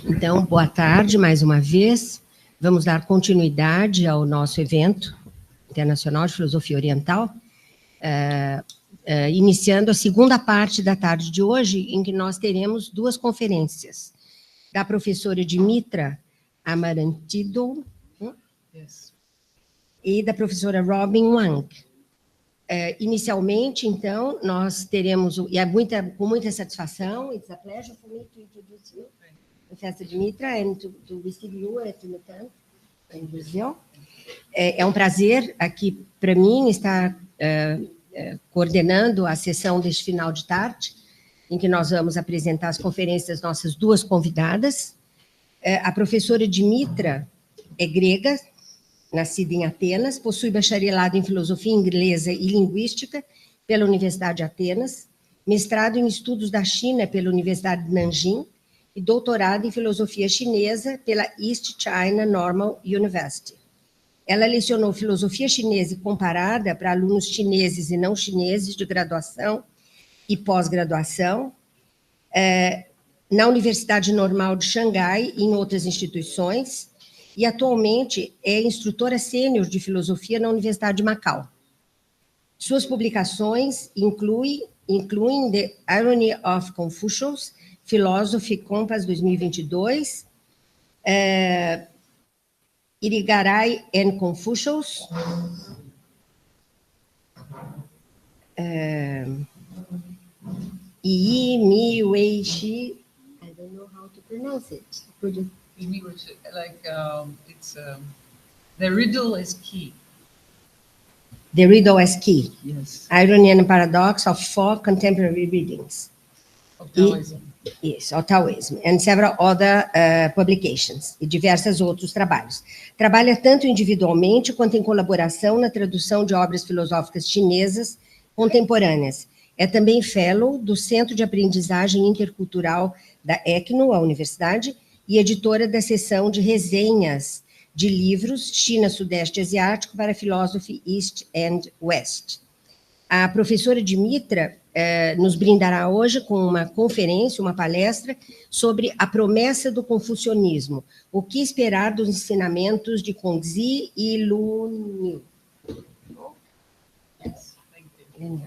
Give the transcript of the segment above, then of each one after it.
Então, boa tarde mais uma vez. Vamos dar continuidade ao nosso evento internacional de filosofia oriental, iniciando a segunda parte da tarde de hoje, em que nós teremos duas conferências, da professora Dimitra Amarantidou e da professora Robin Wang. Inicialmente, então, nós teremos, e com muita satisfação, it's a pleasure for me to introduce you, Professor Dimitra, and to receive you at Unicamp, em Brazil. É um prazer aqui para mim estar coordenando a sessão deste final de tarde, em que nós vamos apresentar as conferências das nossas duas convidadas. A professora Dimitra é grega, nascida em Atenas, possui bacharelado em filosofia inglesa e linguística pela Universidade de Atenas, mestrado em estudos da China pela Universidade de Nanjing e doutorado em filosofia chinesa pela East China Normal University. Ela lecionou filosofia chinesa e comparada para alunos chineses e não chineses de graduação e pós-graduação, na Universidade Normal de Xangai e em outras instituições, e atualmente é instrutora sênior de filosofia na Universidade de Macau. Suas publicações incluem The Irony of Confucius, Philosophy Compass 2022, Irigaray and Confucius, Yi Mi Wei Shi, I don't know how to pronounce it. Could you? The riddle is key. The riddle is key. Yes. Irony and Paradox of Four Contemporary Readings. Of Taoism. Yes, of Taoism. And several other publications. E diversos outros trabalhos. Trabalha tanto individualmente quanto em colaboração na tradução de obras filosóficas chinesas contemporâneas. É também fellow do Centro de Aprendizagem Intercultural da ECNO, a Universidade, e editora da seção de resenhas de livros China-Sudeste Asiático para Philosophy East and West. A professora Dimitra nos brindará hoje com uma conferência, uma palestra sobre a promessa do confucionismo, o que esperar dos ensinamentos de Kongzi e Lu Niu. Yes, thank you.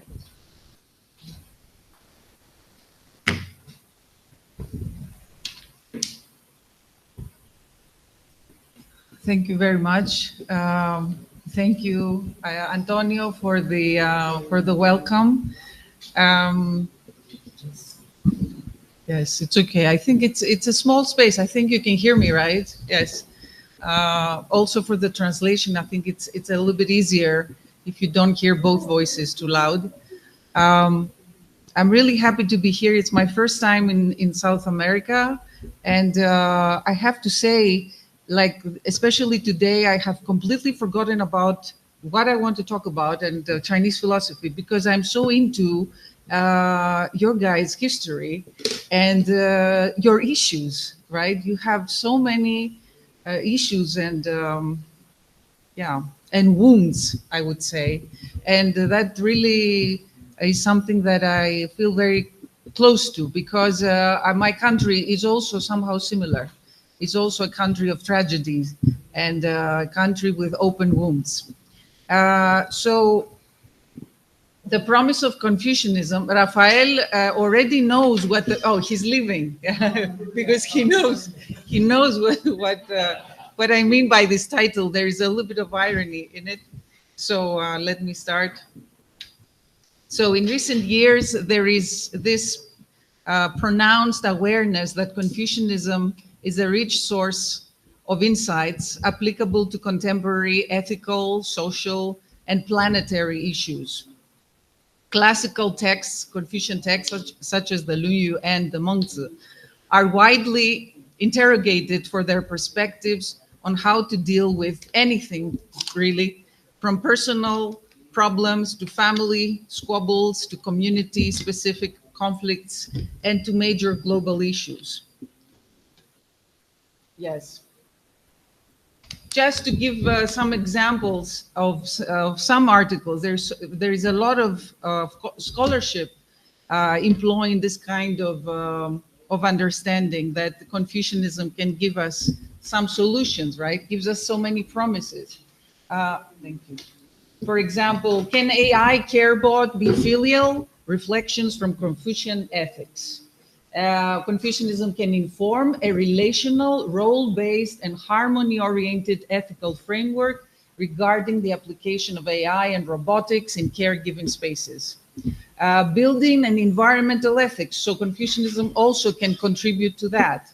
Thank you very much. Thank you, Antonio, for the welcome. Yes, it's okay. I think it's a small space. I think you can hear me, right? Yes. Also for the translation, I think it's a little bit easier if you don't hear both voices too loud. I'm really happy to be here. It's my first time in South America, and I have to say, especially today, I have completely forgotten about what I want to talk about and Chinese philosophy, because I'm so into your guys' history and your issues, right? You have so many issues and wounds, I would say. And that really is something that I feel very close to, because my country is also somehow similar. It's also a country of tragedies and a country with open wounds. So the promise of Confucianism, Rafael already knows what he's leaving because he knows what I mean by this title. There is a little bit of irony in it. So let me start. So in recent years, there is this pronounced awareness that Confucianism is a rich source of insights applicable to contemporary ethical, social, and planetary issues. Classical texts, Confucian texts, such as the Luyu and the Mengzi, are widely interrogated for their perspectives on how to deal with anything, really, from personal problems to family squabbles to community-specific conflicts and to major global issues. Yes. Just to give some examples of some articles, there is a lot of scholarship employing this kind of of understanding that Confucianism can give us some solutions, right? Gives us so many promises. Thank you. For example, can AI carebot be filial? Reflections from Confucian ethics. Confucianism can inform a relational, role-based, and harmony-oriented ethical framework regarding the application of AI and robotics in caregiving spaces. Building an environmental ethics, so Confucianism also can contribute to that.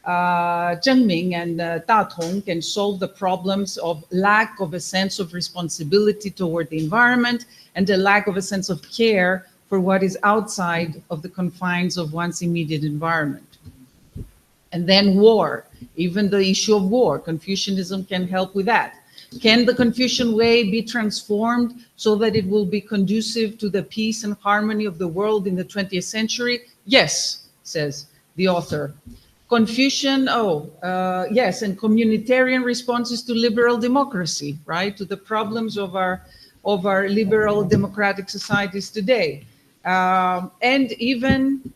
Zheng Ming and Da Tong can solve the problems of lack of a sense of responsibility toward the environment and a lack of a sense of care for what is outside of the confines of one's immediate environment. And then war, even the issue of war, Confucianism can help with that. Can the Confucian way be transformed so that it will be conducive to the peace and harmony of the world in the 20th century? Yes, says the author. Confucian, yes, and communitarian responses to liberal democracy, right? To the problems of our liberal democratic societies today. And even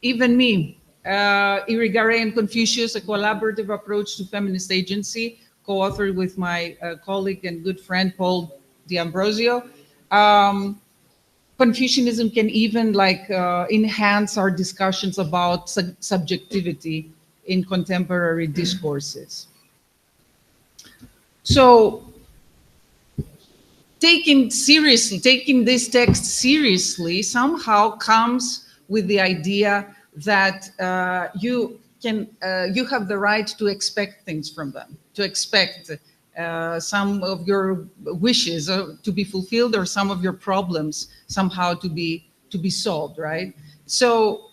me, Irigaray and Confucius, a collaborative approach to feminist agency, co-authored with my colleague and good friend, Paul D'Ambrosio. Confucianism can even enhance our discussions about subjectivity in contemporary discourses. So taking this text seriously somehow comes with the idea that you have the right to expect things from them, to expect some of your wishes to be fulfilled or some of your problems somehow to be solved, right? So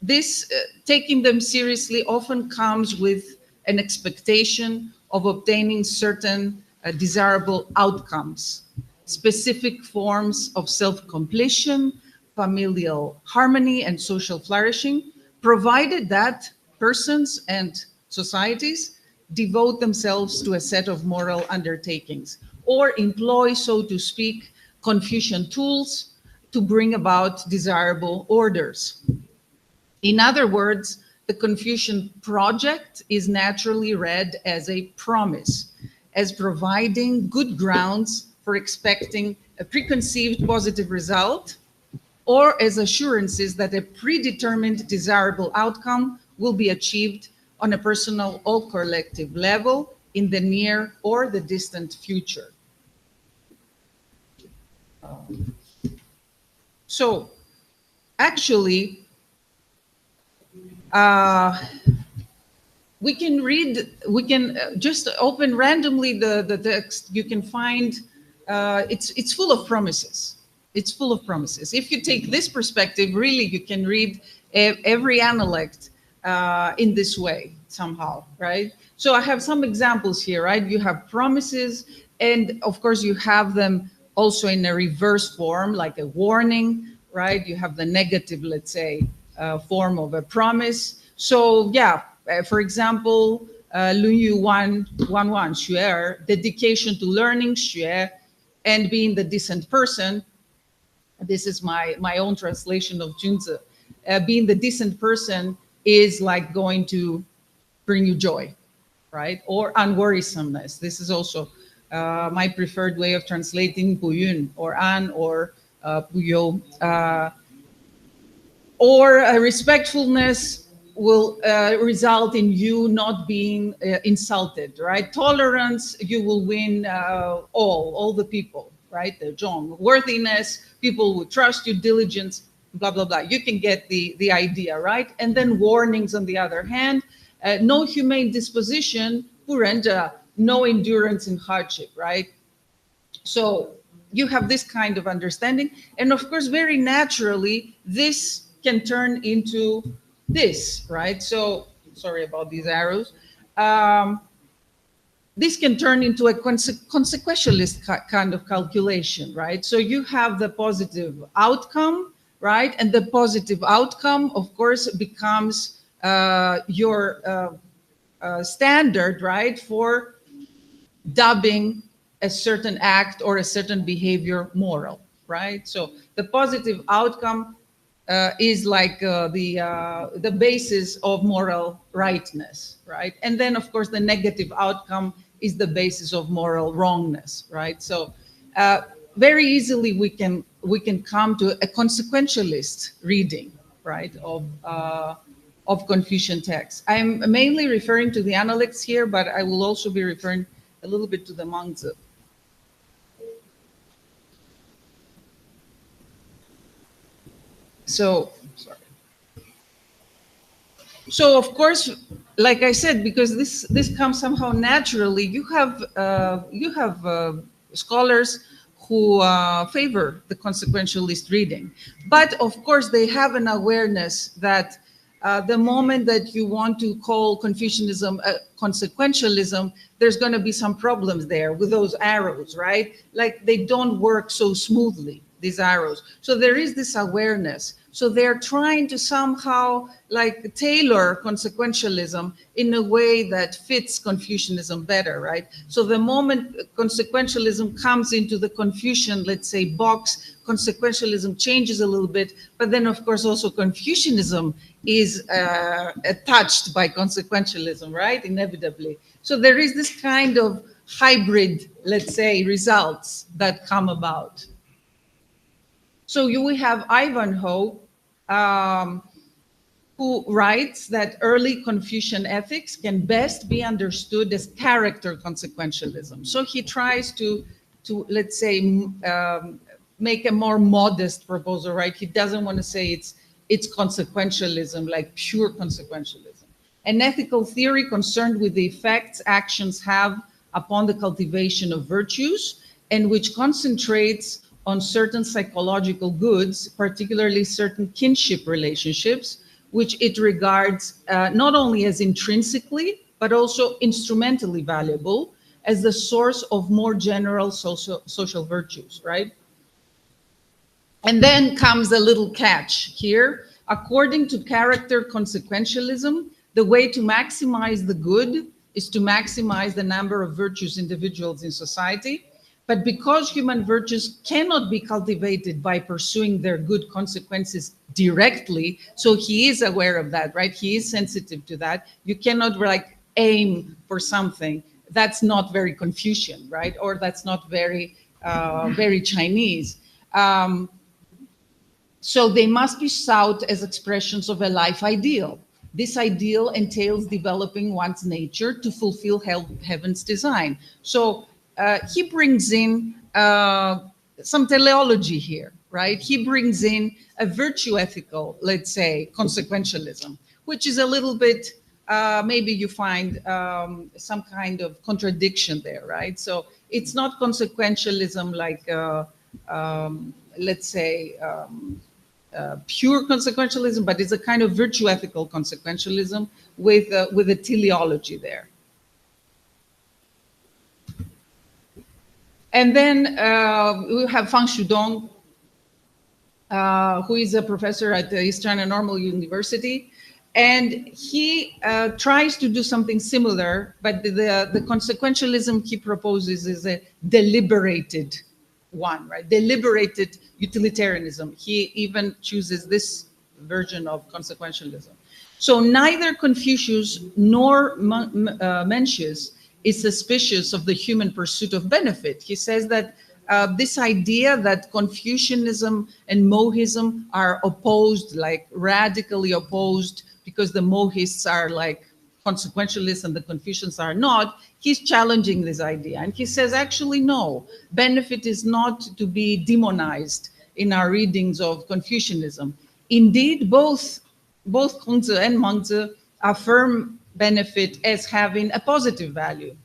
this taking them seriously often comes with an expectation of obtaining certain desirable outcomes, specific forms of self-completion, familial harmony, and social flourishing, provided that persons and societies devote themselves to a set of moral undertakings or employ, so to speak, Confucian tools to bring about desirable orders. In other words, the Confucian project is naturally read as a promise, as providing good grounds for expecting a preconceived positive result, or as assurances that a predetermined desirable outcome will be achieved on a personal or collective level in the near or the distant future. So actually, we can just open randomly the text. You can find it's full of promises. It's full of promises. If you take this perspective, really, you can read every analect in this way somehow, right? So I have some examples here, right? You have promises, and of course you have them also in a reverse form, like a warning, right? You have the negative, let's say, form of a promise. So yeah, for example, 论语 1:1, 学而, dedication to learning, 学, and being the decent person. This is my own translation of Junzi. Being the decent person is like going to bring you joy, right? Or unworrisomeness. This is also my preferred way of translating 不孕 or an or 不忧. Or respectfulness will result in you not being insulted, right? Tolerance, you will win all the people, right? The Zhong. Worthiness, people will trust you. Diligence, blah, blah, blah. You can get the idea, right? And then warnings on the other hand, no humane disposition, 不仁者, no endurance in hardship, right? So you have this kind of understanding. And of course, very naturally, this can turn into this, right? So, sorry about these arrows. This can turn into a consequentialist kind of calculation, right? So you have the positive outcome, right? And the positive outcome, of course, becomes your standard, right, for dubbing a certain act or a certain behavior moral, right? So the positive outcome is like the basis of moral rightness, right? And then, of course, the negative outcome is the basis of moral wrongness, right? So very easily we can come to a consequentialist reading, right, of Confucian texts. I'm mainly referring to the Analects here, but I will also be referring a little bit to the Mangzi. So, sorry. So of course, like I said, because this comes somehow naturally, you have scholars who favor the consequentialist reading, but of course they have an awareness that the moment that you want to call Confucianism consequentialism, there's going to be some problems there with those arrows, right? Like they don't work so smoothly, these arrows. So there is this awareness. So they're trying to somehow like tailor consequentialism in a way that fits Confucianism better, right? So the moment consequentialism comes into the Confucian, let's say, box, consequentialism changes a little bit, but then of course also Confucianism is touched by consequentialism, right? Inevitably. So there is this kind of hybrid, let's say, results that come about. So we have Ivanhoe, who writes that early Confucian ethics can best be understood as character consequentialism. So he tries to let's say, make a more modest proposal, right? He doesn't want to say it's consequentialism, like pure consequentialism. An ethical theory concerned with the effects actions have upon the cultivation of virtues, and which concentrates on certain psychological goods, particularly certain kinship relationships, which it regards not only as intrinsically, but also instrumentally valuable as the source of more general social virtues, right? And then comes a little catch here. According to character consequentialism, the way to maximize the good is to maximize the number of virtuous individuals in society. But because human virtues cannot be cultivated by pursuing their good consequences directly, so he is aware of that, right? He is sensitive to that. You cannot like aim for something. That's not very Confucian, right? Or that's not very, very Chinese. So they must be sought as expressions of a life ideal. This ideal entails developing one's nature to fulfill heaven's design. So he brings in some teleology here, right? He brings in a virtue ethical, let's say, consequentialism, which is a little bit, maybe you find some kind of contradiction there, right? So it's not consequentialism like, let's say, pure consequentialism, but it's a kind of virtue ethical consequentialism with a teleology there. And then we have Fang Shudong, who is a professor at the East China Normal University. And he tries to do something similar, but the consequentialism he proposes is a deliberated one, right? Deliberated utilitarianism. He even chooses this version of consequentialism. So neither Confucius nor Mencius is suspicious of the human pursuit of benefit. He says that this idea that Confucianism and Mohism are opposed, like radically opposed, because the Mohists are like consequentialists and the Confucians are not, he's challenging this idea. And he says, actually, no, benefit is not to be demonized in our readings of Confucianism. Indeed, both Kongzi and Mengzi affirm benefit as having a positive value.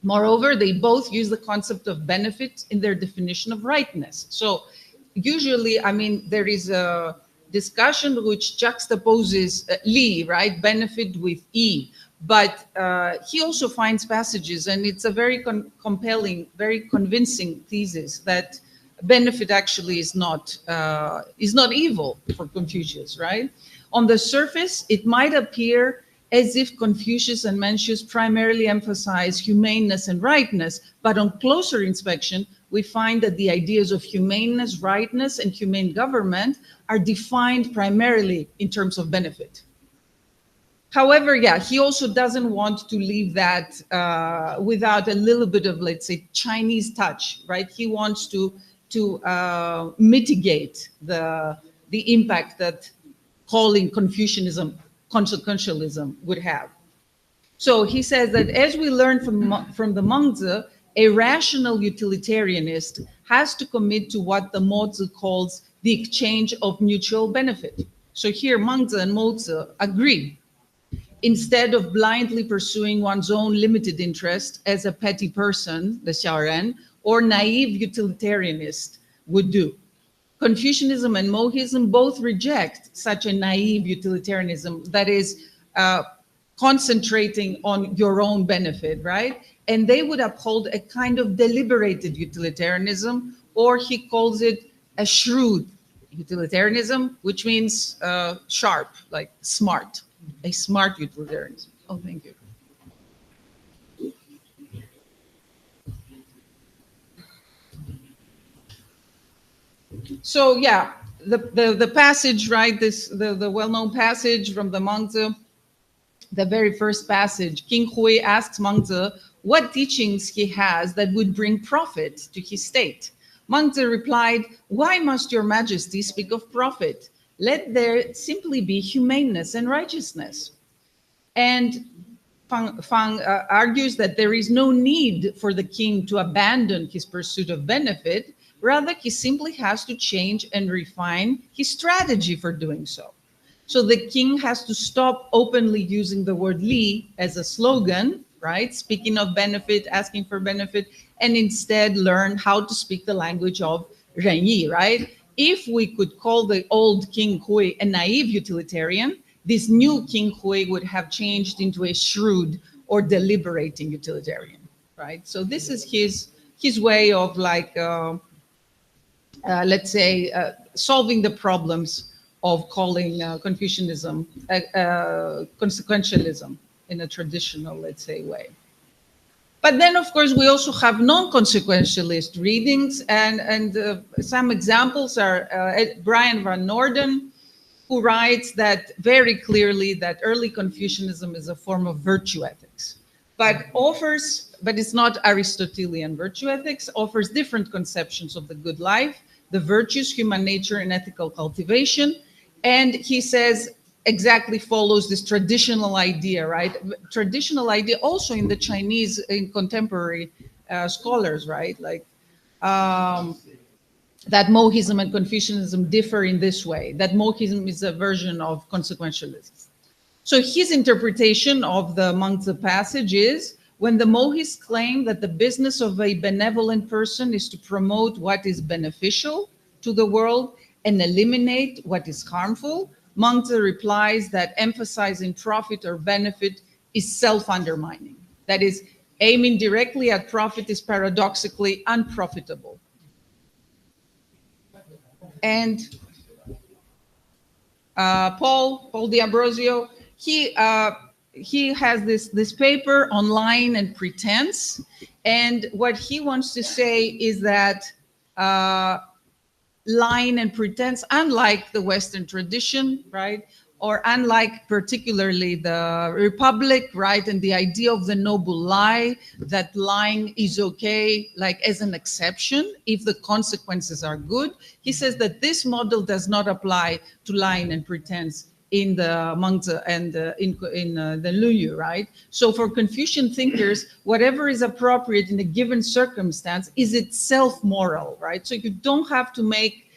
Moreover, they both use the concept of benefit in their definition of rightness. So usually, I mean, there is a discussion which juxtaposes Li, right, benefit with E. But he also finds passages, and it's a very compelling, very convincing thesis that benefit actually is not evil for Confucius, right? On the surface, it might appear as if Confucius and Mencius primarily emphasize humaneness and rightness, but on closer inspection, we find that the ideas of humaneness, rightness, and humane government are defined primarily in terms of benefit. However, yeah, he also doesn't want to leave that without a little bit of, let's say, Chinese touch, right? He wants to mitigate the impact that calling Confucianism consequentialism would have. So he says that as we learn from the Mengzi, a rational utilitarianist has to commit to what the Mozi calls the exchange of mutual benefit. So here Mengzi and Mozi agree. Instead of blindly pursuing one's own limited interest as a petty person, the Xiaoren, or naive utilitarianist would do. Confucianism and Mohism both reject such a naive utilitarianism that is concentrating on your own benefit, right? And they would uphold a kind of deliberated utilitarianism, or he calls it a shrewd utilitarianism, which means sharp, like smart, a smart utilitarianism. Oh, thank you. So yeah, the passage, right? The well-known passage from the Mengzi, the very first passage. King Hui asks Mengzi what teachings he has that would bring profit to his state. Mengzi replied, "Why must your majesty speak of profit? Let there simply be humaneness and righteousness." And Fang argues that there is no need for the king to abandon his pursuit of benefit. Rather, he simply has to change and refine his strategy for doing so. So the king has to stop openly using the word li as a slogan, right? Speaking of benefit, asking for benefit, and instead learn how to speak the language of renyi, right? If we could call the old King Hui a naive utilitarian, this new King Hui would have changed into a shrewd or deliberating utilitarian, right? So this is his way of like, let's say, solving the problems of calling Confucianism consequentialism in a traditional, let's say, way. But then, of course, we also have non-consequentialist readings, and some examples are Brian Van Norden, who writes that very clearly that early Confucianism is a form of virtue ethics, but it's not Aristotelian virtue ethics, offers different conceptions of the good life, the virtues, human nature, and ethical cultivation. And he says exactly follows this traditional idea, right? Traditional idea also in the Chinese, in contemporary scholars, right? Like that Mohism and Confucianism differ in this way, that Mohism is a version of consequentialism. So his interpretation of the Mengzi passage is, when the Mohis claim that the business of a benevolent person is to promote what is beneficial to the world and eliminate what is harmful, Mengzi replies that emphasizing profit or benefit is self-undermining. That is, aiming directly at profit is paradoxically unprofitable. And Paul D'Ambrosio, he has this paper on lying and pretense, and what he wants to say is that lying and pretense, unlike the Western tradition, right, or unlike particularly the Republic, right, and the idea of the noble lie, that lying is okay, like as an exception, if the consequences are good. He says that this model does not apply to lying and pretense in the Mengzi and in the Luyu, right? So for Confucian thinkers, whatever is appropriate in a given circumstance is itself moral, right? So you don't have to make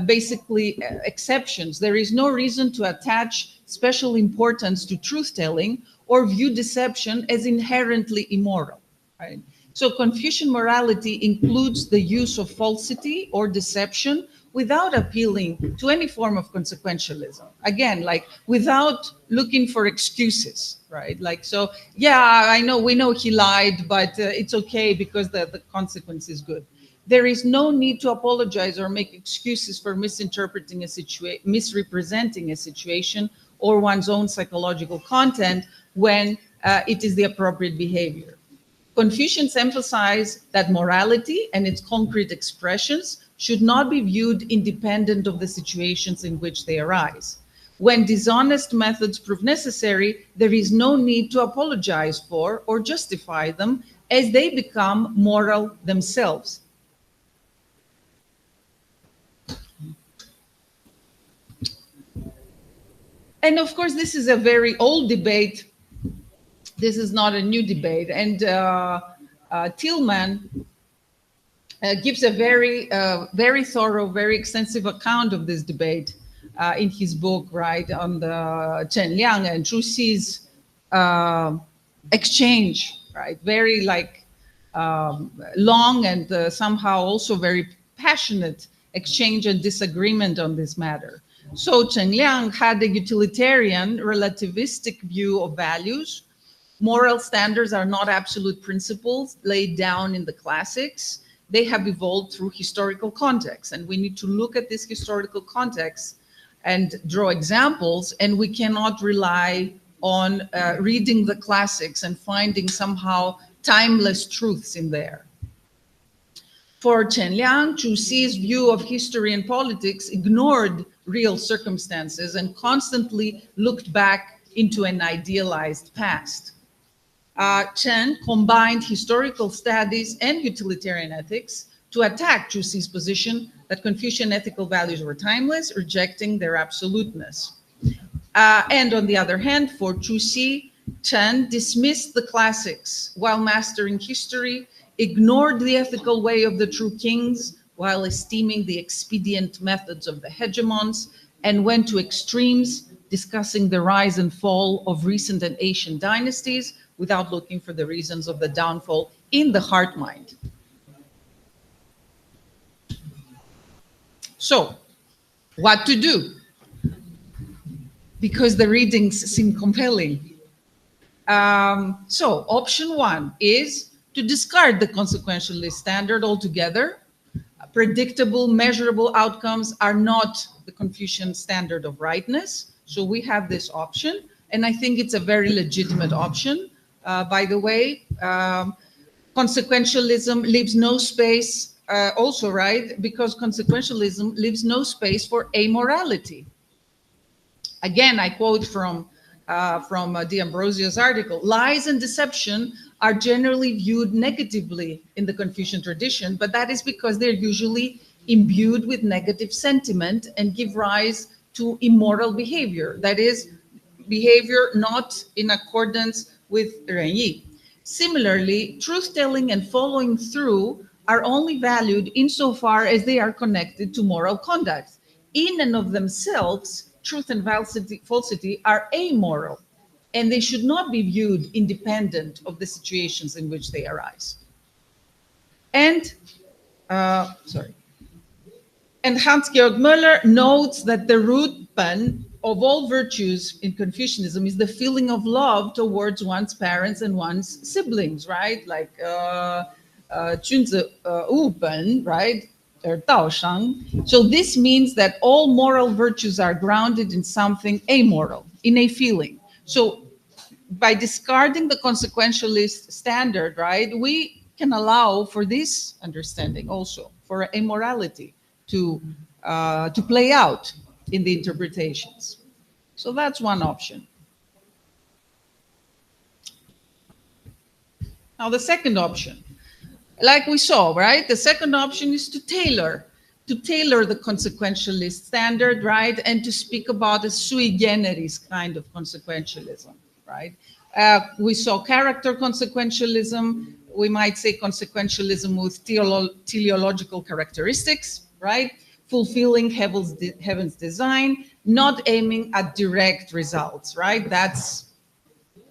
basically exceptions. There is no reason to attach special importance to truth-telling or view deception as inherently immoral, right? So Confucian morality includes the use of falsity or deception without appealing to any form of consequentialism. Again, like without looking for excuses, right? Like, so, yeah, we know he lied, but it's okay because the consequence is good. There is no need to apologize or make excuses for misinterpreting a situation, misrepresenting a situation or one's own psychological content when it is the appropriate behavior. Confucians emphasize that morality and its concrete expressions should not be viewed independent of the situations in which they arise. When dishonest methods prove necessary, there is no need to apologize for or justify them, as they become moral themselves. And of course, this is a very old debate. This is not a new debate. And Tillman gives a very thorough, very extensive account of this debate in his book, right, on the Chen Liang and Zhu Xi's exchange, right, very like long and somehow also very passionate exchange and disagreement on this matter. So Chen Liang had a utilitarian, relativistic view of values. Moral standards are not absolute principles laid down in the classics. They have evolved through historical context, and we need to look at this historical context and draw examples, and we cannot rely on reading the classics and finding somehow timeless truths in there. For Chen Liang, Zhu Xi's view of history and politics ignored real circumstances and constantly looked back into an idealized past. Chen combined historical studies and utilitarian ethics to attack Zhu Xi's position that Confucian ethical values were timeless, rejecting their absoluteness. And on the other hand, for Zhu Xi, Chen dismissed the classics while mastering history, ignored the ethical way of the true kings while esteeming the expedient methods of the hegemons, and went to extremes, discussing the rise and fall of recent and ancient dynasties without looking for the reasons of the downfall in the heart mind. So, what to do? Because the readings seem compelling. So, option one is to discard the consequentialist standard altogether. Predictable, measurable outcomes are not the Confucian standard of rightness. So we have this option, and I think it's a very legitimate option. By the way, consequentialism leaves no space, also, right, because consequentialism leaves no space for amorality. Again, I quote from D'Ambrosio's article: lies and deception are generally viewed negatively in the Confucian tradition, but that is because they're usually imbued with negative sentiment and give rise to immoral behavior. That is, behavior not in accordance with renyi. Similarly, truth-telling and following through are only valued insofar as they are connected to moral conduct. In and of themselves, truth and falsity are amoral, and they should not be viewed independent of the situations in which they arise. And, And Hans-Georg Müller notes that the root of all virtues in Confucianism is the feeling of love towards one's parents and one's siblings, right? Like 君子务本, right? Or 道商. So this means that all moral virtues are grounded in something amoral, in a feeling. So by discarding the consequentialist standard, right, we can allow for this understanding also, for amorality to play out in the interpretations. So that's one option. Now the second option, like we saw, right? The second option is to tailor the consequentialist standard, right? And to speak about a sui generis kind of consequentialism, right? We saw character consequentialism. We might say consequentialism with teleological characteristics, right? Fulfilling heaven's design, not aiming at direct results, right?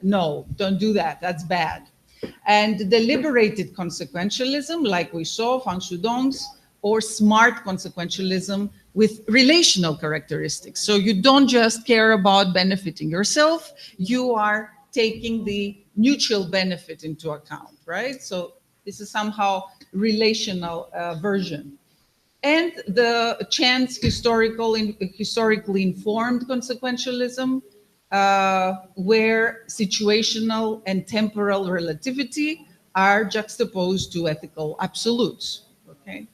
No, don't do that. That's bad. And deliberated consequentialism, like we saw, Fang Shudong's, or smart consequentialism with relational characteristics. So you don't just care about benefiting yourself, you are taking the mutual benefit into account, right? So this is somehow relational version. And the chance historically informed consequentialism, where situational and temporal relativity are juxtaposed to ethical absolutes, okay?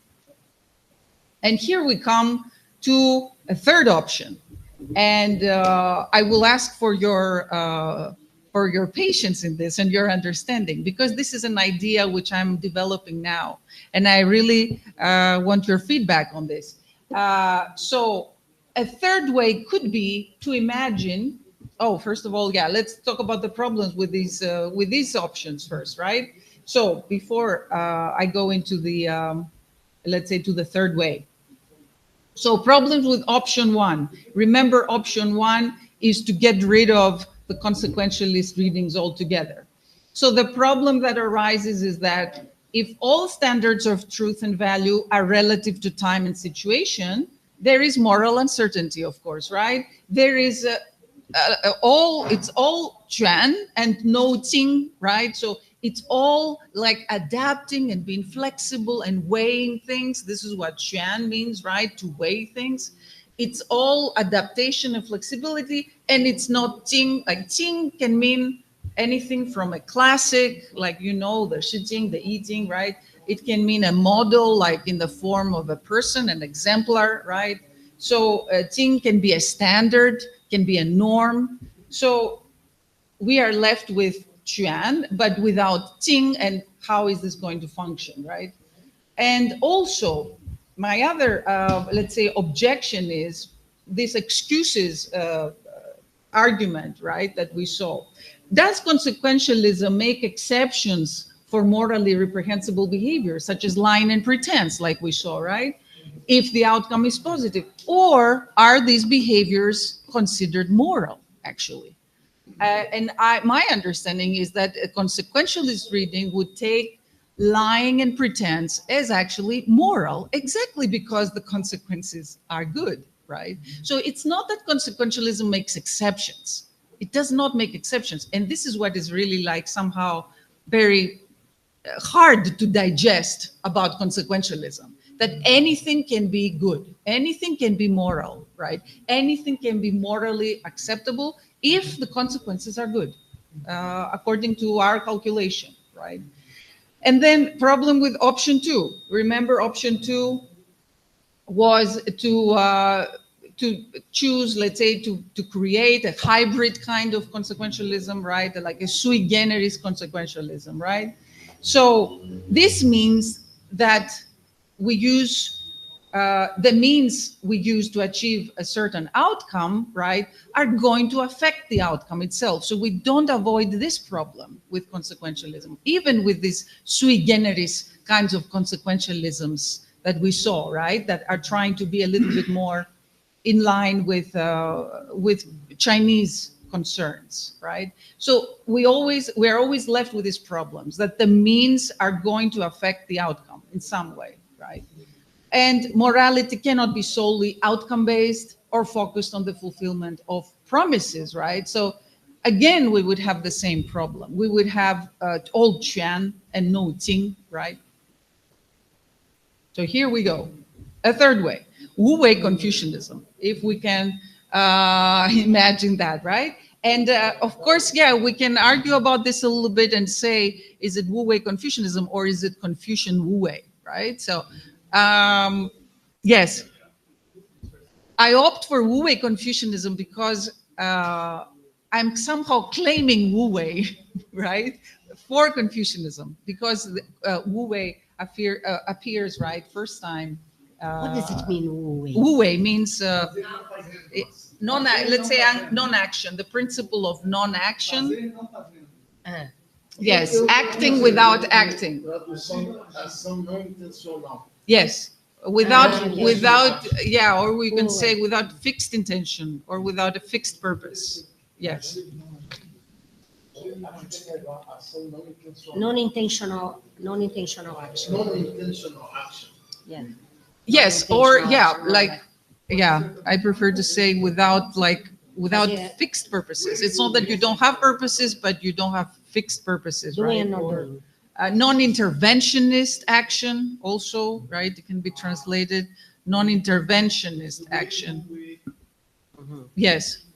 And here we come to a third option. And I will ask for your patience in this and your understanding, because this is an idea which I'm developing now. And I really want your feedback on this. So a third way could be to imagine, oh, first of all, yeah, let's talk about the problems with these options first, right? So before I go into the, let's say, to the third way. So problems with option one. Remember, option one is to get rid of the consequentialist readings altogether. So the problem that arises is that if all standards of truth and value are relative to time and situation, there is moral uncertainty, of course, right? There is it's all Chuan and no Ting, right? So it's all like adapting and being flexible and weighing things. This is what Chuan means, right? To weigh things. It's all adaptation and flexibility, and it's not Ting. Like Ting can mean anything from a classic, like, you know, the Shijing, the eating, right? It can mean a model, like in the form of a person, an exemplar, right? So Ting can be a standard, can be a norm. So we are left with Chuan, but without Ting, and how is this going to function, right? And also, my other, let's say, objection is this excuses argument, right, that we saw. Does consequentialism make exceptions for morally reprehensible behavior, such as lying and pretense, like we saw, right? If the outcome is positive, or are these behaviors considered moral, actually? And my understanding is that a consequentialist reading would take lying and pretense as actually moral, exactly because the consequences are good, right? So it's not that consequentialism makes exceptions. It does not make exceptions. And this is what is really like somehow very hard to digest about consequentialism, that anything can be good, anything can be moral, right? Anything can be morally acceptable if the consequences are good, according to our calculation, right? And then problem with option two. Remember, option two was to choose, let's say, to create a hybrid kind of consequentialism, right? Like a sui generis consequentialism, right? So this means that we use the means we use to achieve a certain outcome, right, are going to affect the outcome itself. So we don't avoid this problem with consequentialism, even with these sui generis kinds of consequentialisms that we saw, right, that are trying to be a little bit more in line with Chinese concerns, right? So we're always left with these problems, that the means are going to affect the outcome in some way, right? And morality cannot be solely outcome-based or focused on the fulfillment of promises, right? So again, we would have the same problem. We would have all Chuan and no Ting, right? So here we go. A third way, Wu-Wei Confucianism, if we can imagine that, right? And of course, yeah, we can argue about this a little bit and say, is it Wu-Wei Confucianism or is it Confucian Wu-Wei, right? So yes, I opt for Wu-Wei Confucianism because I'm somehow claiming Wu-Wei, right, for Confucianism, because Wu-Wei appears, right, first time. What does it mean, Wu-Wei? Wu-Wei means let's say non-action, the principle of non-action. Yes, acting without acting. Yes, without, yeah, or we can say without fixed intention or without a fixed purpose. Yes. Non-intentional action. Non-intentional action. Yeah. Yes, or yeah, like, yeah, I prefer to say without fixed purposes. It's not that you don't have purposes, but you don't have fixed purposes, right? Or non-interventionist action also, right? It can be translated non-interventionist action. Yes.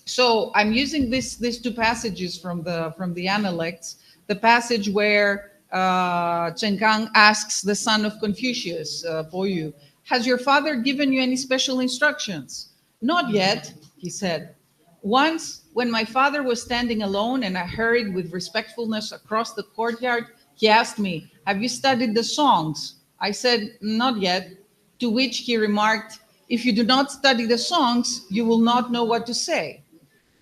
So I'm using these two passages from the Analects the passage where Chen Gang asks the son of Confucius, Po Yu, has your father given you any special instructions? Not yet, he said. Once, when my father was standing alone and I hurried with respectfulness across the courtyard, he asked me, have you studied the songs? I said, not yet, to which he remarked, if you do not study the songs, you will not know what to say.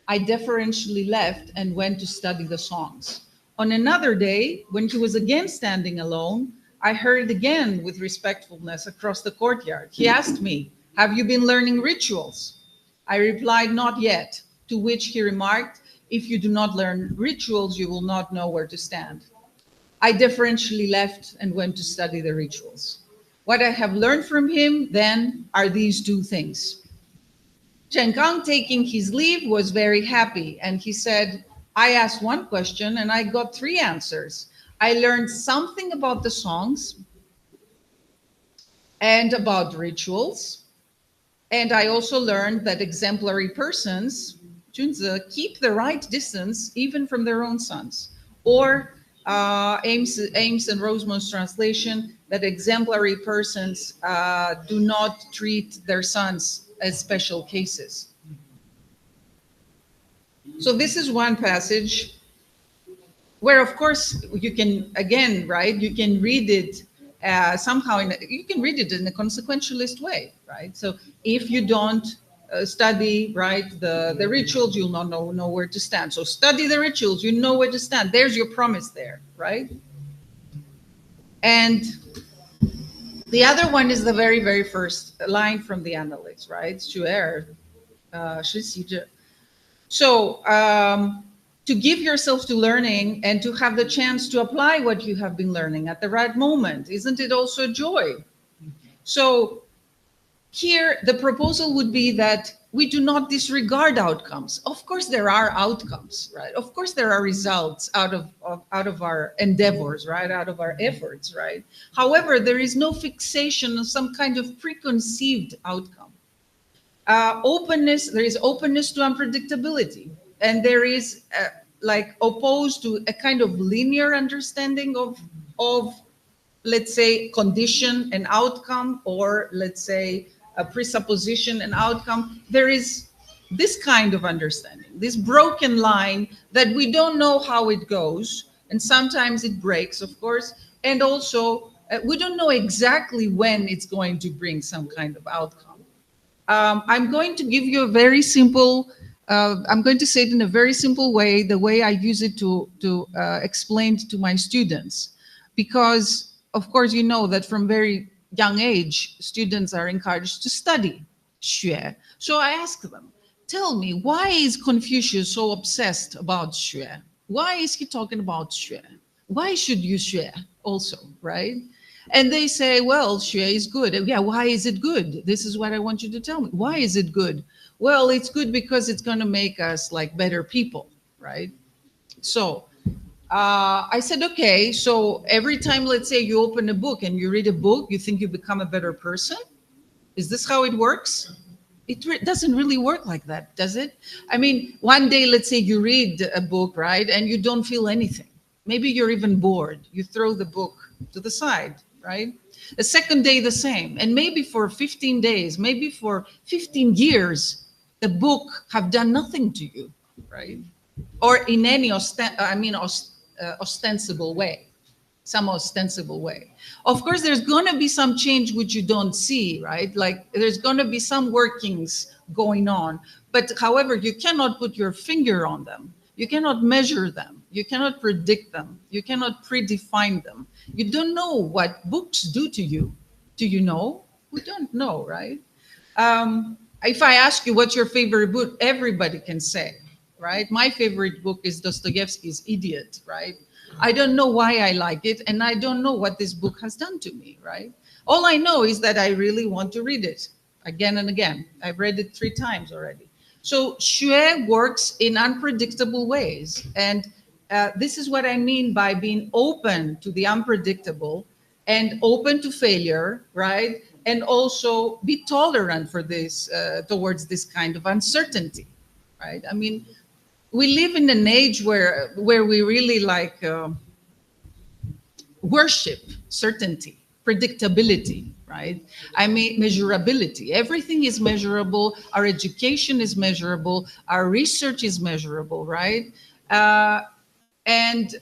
I deferentially left and went to study the songs. On another day, when he was again standing alone, I hurried again with respectfulness across the courtyard. He asked me, have you been learning rituals? I replied, not yet, to which he remarked, if you do not learn rituals, you will not know where to stand. I deferentially left and went to study the rituals. What I have learned from him then are these two things. Chen Gang, taking his leave, was very happy, and he said, I asked one question and I got 3 answers. I learned something about the songs and about rituals, and I also learned that exemplary persons, Junzi, keep the right distance even from their own sons. Or Ames and Rosemont's translation, that exemplary persons do not treat their sons as special cases. So this is one passage where, of course, you can, again, right, you can read it somehow, you can read it in a consequentialist way, right? So if you don't study, right, the rituals, you'll not know where to stand. So study the rituals, you know where to stand. There's your promise there, right? And the other one is the very, very first line from the Analects, right? So to give yourself to learning and to have the chance to apply what you have been learning at the right moment, isn't it also a joy? So here, the proposal would be that we do not disregard outcomes. Of course, there are outcomes, right? Of course, there are results out of our endeavors, right? Out of our efforts, right? However, there is no fixation on some kind of preconceived outcome. There is openness to unpredictability, and there is like opposed to a kind of linear understanding of let's say condition and outcome, or let's say a presupposition and outcome. There is this kind of understanding, this broken line that we don't know how it goes, and sometimes it breaks, of course, and also we don't know exactly when it's going to bring some kind of outcome. I'm going to give you a very simple, I'm going to say it in a very simple way, the way I use it to explain to my students, because of course you know that from very young age, students are encouraged to study 学. So I ask them, tell me, why is Confucius so obsessed about 学? Why is he talking about 学? Why should you 学 also, right? And they say, well, 学 is good. Yeah, why is it good? This is what I want you to tell me. Why is it good? Well, it's good because it's going to make us like better people, right? So I said, okay, so every time, let's say you open a book and you read a book, you think you become a better person? Is this how it works? It doesn't really work like that, does it? I mean, one day, let's say you read a book, right, and you don't feel anything. Maybe you're even bored. You throw the book to the side, right? The second day, the same. And maybe for 15 days, maybe for 15 years, the book have done nothing to you, right? Or in any ostensible way, some ostensible way. Of course, there's going to be some change which you don't see, right? Like there's going to be some workings going on, but however, you cannot put your finger on them. You cannot measure them. You cannot predict them. You cannot predefine them. You don't know what books do to you. Do you know? We don't know, right? If I ask you what's your favorite book, everybody can say, right? My favorite book is Dostoevsky's Idiot, right? I don't know why I like it, and I don't know what this book has done to me, right? All I know is that I really want to read it again and again. I've read it 3 times already. So Xue works in unpredictable ways, and this is what I mean by being open to the unpredictable and open to failure, right? And also be tolerant for this, towards this kind of uncertainty, right? I mean, we live in an age where we really like worship certainty, predictability, right? I mean, measurability. Everything is measurable. Our education is measurable. Our research is measurable, right? And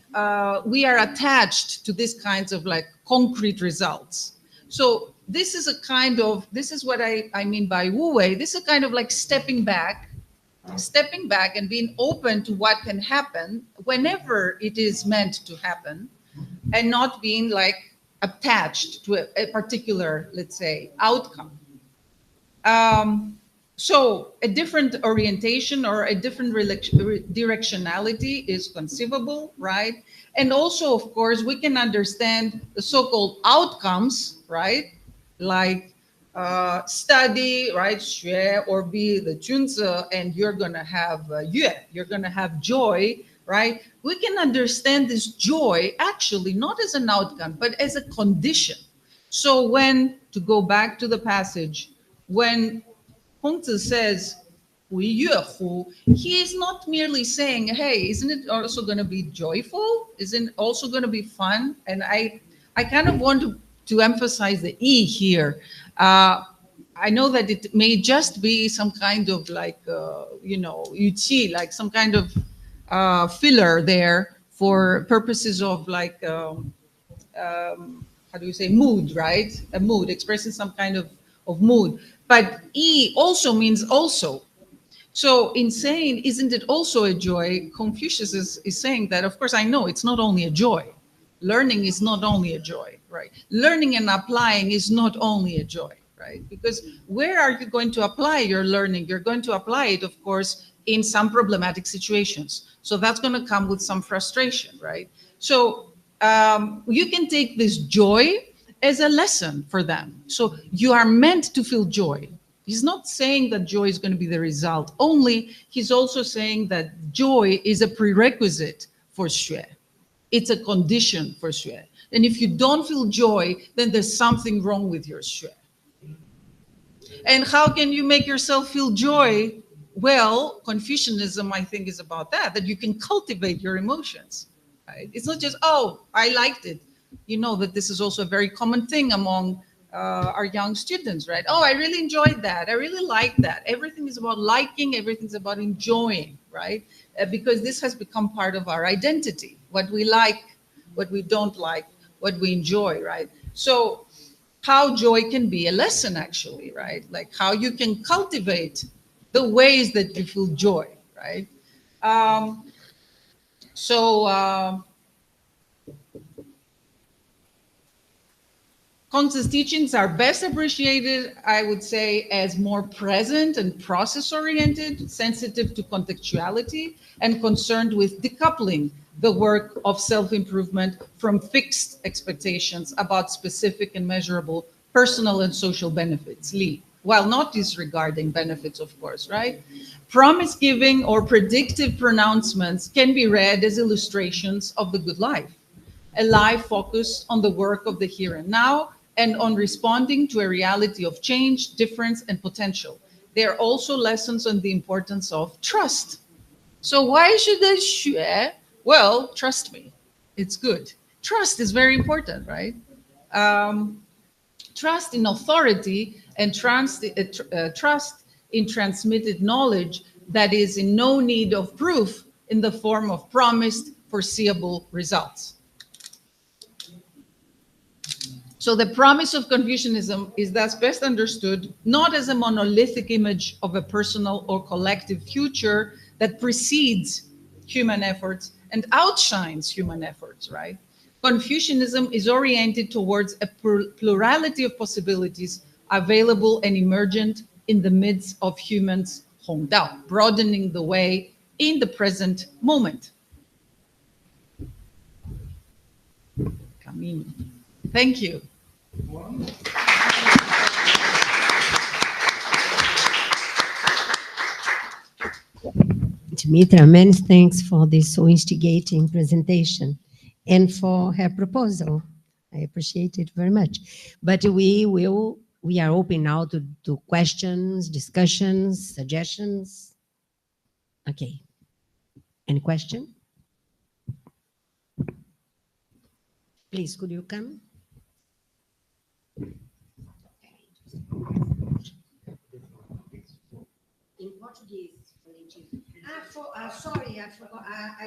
we are attached to these kinds of like concrete results. So this is a kind of, this is what I mean by Wu Wei. This is a kind of like stepping back and being open to what can happen whenever it is meant to happen, and not being like attached to a particular, let's say, outcome. So a different orientation or a different directionality is conceivable, right? And also, of course, we can understand the so-called outcomes, right? Like study, right, 学 or be the 君子, and you're gonna have 悦, you're gonna have joy, right? We can understand this joy actually not as an outcome, but as a condition. So when, to go back to the passage, when Hongzi says, 为悦乎, he is not merely saying, hey, isn't it also going to be joyful? Isn't it also going to be fun? And I kind of want to emphasize the E here. I know that it may just be some kind of like, you know, yuqi, like some kind of filler there for purposes of like, how do you say, mood, right? A mood, expressing some kind of mood. But E also means also. So in saying, isn't it also a joy? Confucius is saying that, of course, I know it's not only a joy. Learning is not only a joy, right? Learning and applying is not only a joy, right? Because where are you going to apply your learning? You're going to apply it, of course, in some problematic situations. So that's going to come with some frustration, right? So you can take this joy as a lesson for them. So you are meant to feel joy. He's not saying that joy is going to be the result only. He's also saying that joy is a prerequisite for xue. It's a condition for xue. And if you don't feel joy, then there's something wrong with your xue. And how can you make yourself feel joy? Well, Confucianism, I think, is about that you can cultivate your emotions. Right? It's not just, oh, I liked it. You know that this is also a very common thing among our young students, right? Oh, I really enjoyed that. I really liked that. Everything is about liking. Everything's about enjoying, right? Because this has become part of our identity. What we like, what we don't like, what we enjoy, right? So how joy can be a lesson, actually, right? Like how you can cultivate the ways that you feel joy, right? Const's teachings are best appreciated, I would say, as more present and process-oriented, sensitive to contextuality, and concerned with decoupling the work of self-improvement from fixed expectations about specific and measurable personal and social benefits, while not disregarding benefits, of course, right? Promise-giving or predictive pronouncements can be read as illustrations of the good life, a life focused on the work of the here and now, and on responding to a reality of change, difference, and potential. They are also lessons on the importance of trust. So why should I share? Well, trust me, it's good. Trust is very important, right? Trust in authority and trust in transmitted knowledge that is in no need of proof in the form of promised, foreseeable results. So the promise of Confucianism is thus best understood not as a monolithic image of a personal or collective future that precedes human efforts and outshines human efforts, right? Confucianism is oriented towards a plurality of possibilities available and emergent in the midst of humans' Hongdao, broadening the way in the present moment. Thank you. Dimitra, many thanks for this so instigating presentation and for her proposal. I appreciate it very much. But we are open now to questions, discussions, suggestions. Okay. Any question? Please, could you come? In Portuguese, sorry, I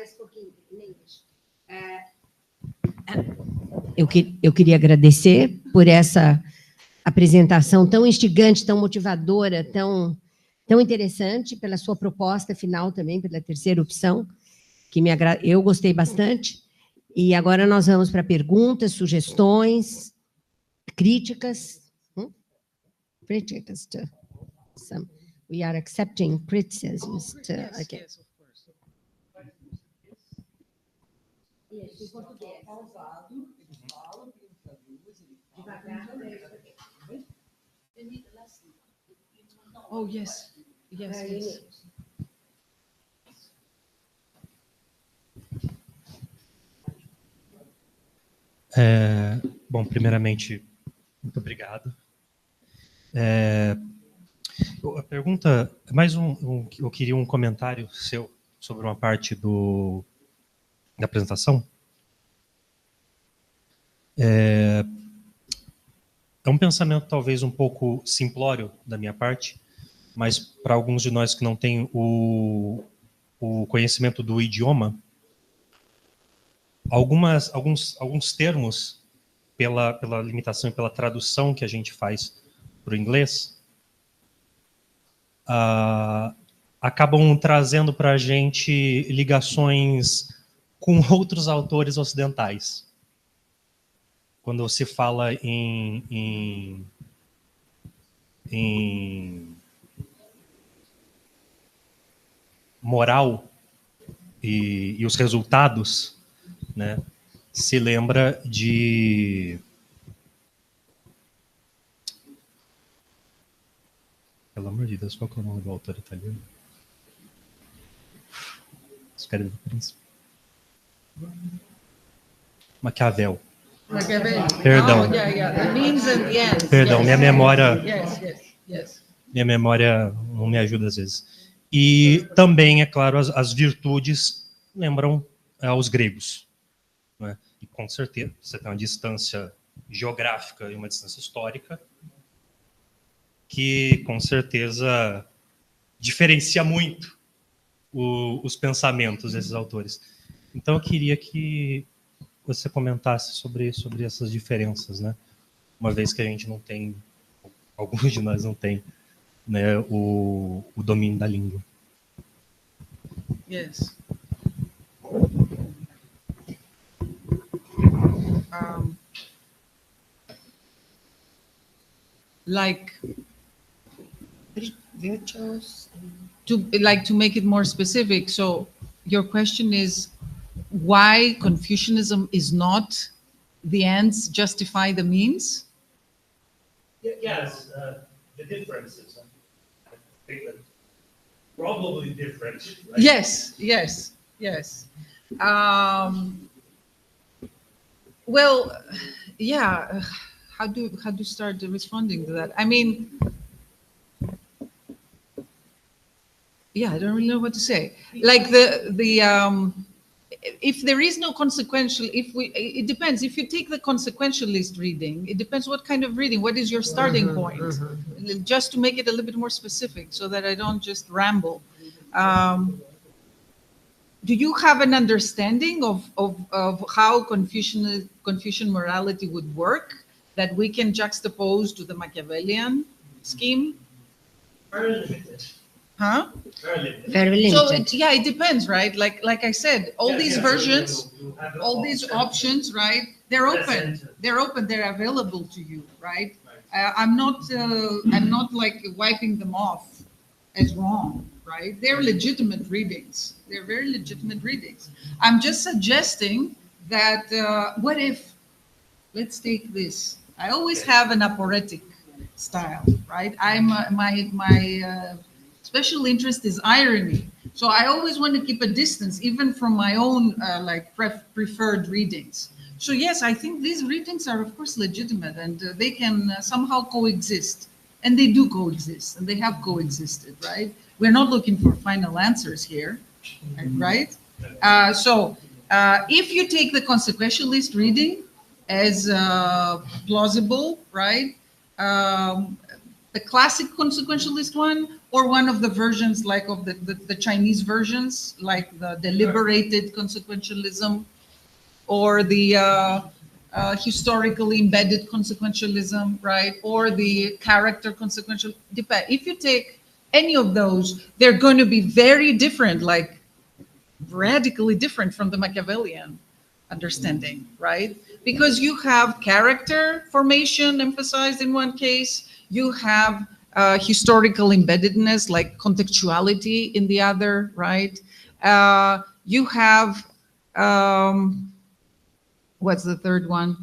spoke in English. Eu queria agradecer por essa apresentação tão instigante, tão motivadora, tão interessante, pela sua proposta final também, pela terceira opção, que eu gostei bastante. E agora nós vamos para perguntas, sugestões, críticas. Críticas to some. We are accepting criticisms. Yes, Okay. yes, of course. Isso, em português. Oh, yes, yes, yes. Bom, primeiramente, muito obrigado. A pergunta, eu queria um comentário seu sobre uma parte da apresentação. É um pensamento talvez um pouco simplório da minha parte, mas para alguns de nós que não têm o conhecimento do idioma, alguns termos, pela limitação e pela tradução que a gente faz para o inglês, acabam trazendo para a gente ligações com outros autores ocidentais. Quando se fala em moral e os resultados, né, se lembra de... Pelo amor de Deus, qual que é o nome do autor italiano? Maquiavel. Perdão. Oh, yeah. The means and the ends. Perdão, yes. minha memória... Yes. Minha memória não me ajuda às vezes. E também, é claro, as virtudes lembram aos gregos. Não é? E com certeza, você tem uma distância geográfica e uma distância histórica que, com certeza, diferencia muito os pensamentos desses autores. Então, eu queria que você comentasse sobre essas diferenças, né? Uma vez que a gente não tem, alguns de nós não tem, né, o domínio da língua. Yes. Like Virtues. to make it more specific. So your question is why Confucianism is not the ends justify the means? Yes, the differences. I think that probably different. Right? Yes. Well, yeah. How do you start responding to that? I mean, yeah, I don't really know what to say. Like if there is no consequential, it depends. If you take the consequentialist reading, it depends what kind of reading. What is your starting point? Just to make it a little bit more specific, so that I don't just ramble. Do you have an understanding of how Confucian morality would work that we can juxtapose to the Machiavellian scheme? Very limited. Huh? Very limited. So it depends, right? Like I said, all these versions, all these options, right? They're open. They're open. They're available to you, right? I'm not like wiping them off as wrong, right? They're legitimate readings. They're very legitimate readings. I'm just suggesting that what if, let's take this. I always have an aporetic style, right? My special interest is irony. So I always want to keep a distance, even from my own preferred readings. So yes, I think these readings are of course legitimate, and they can somehow coexist. And they do coexist, and they have coexisted, right? We're not looking for final answers here, right? If you take the consequentialist reading as plausible, right? The classic consequentialist one, or one of the versions like of the Chinese versions, like the deliberated consequentialism, or the historically embedded consequentialism, right? Or the character consequential. If you take any of those, they're going to be very different, like radically different from the Machiavellian understanding, right? Because you have character formation emphasized in one case, you have historical embeddedness, like contextuality in the other, right? You have, what's the third one?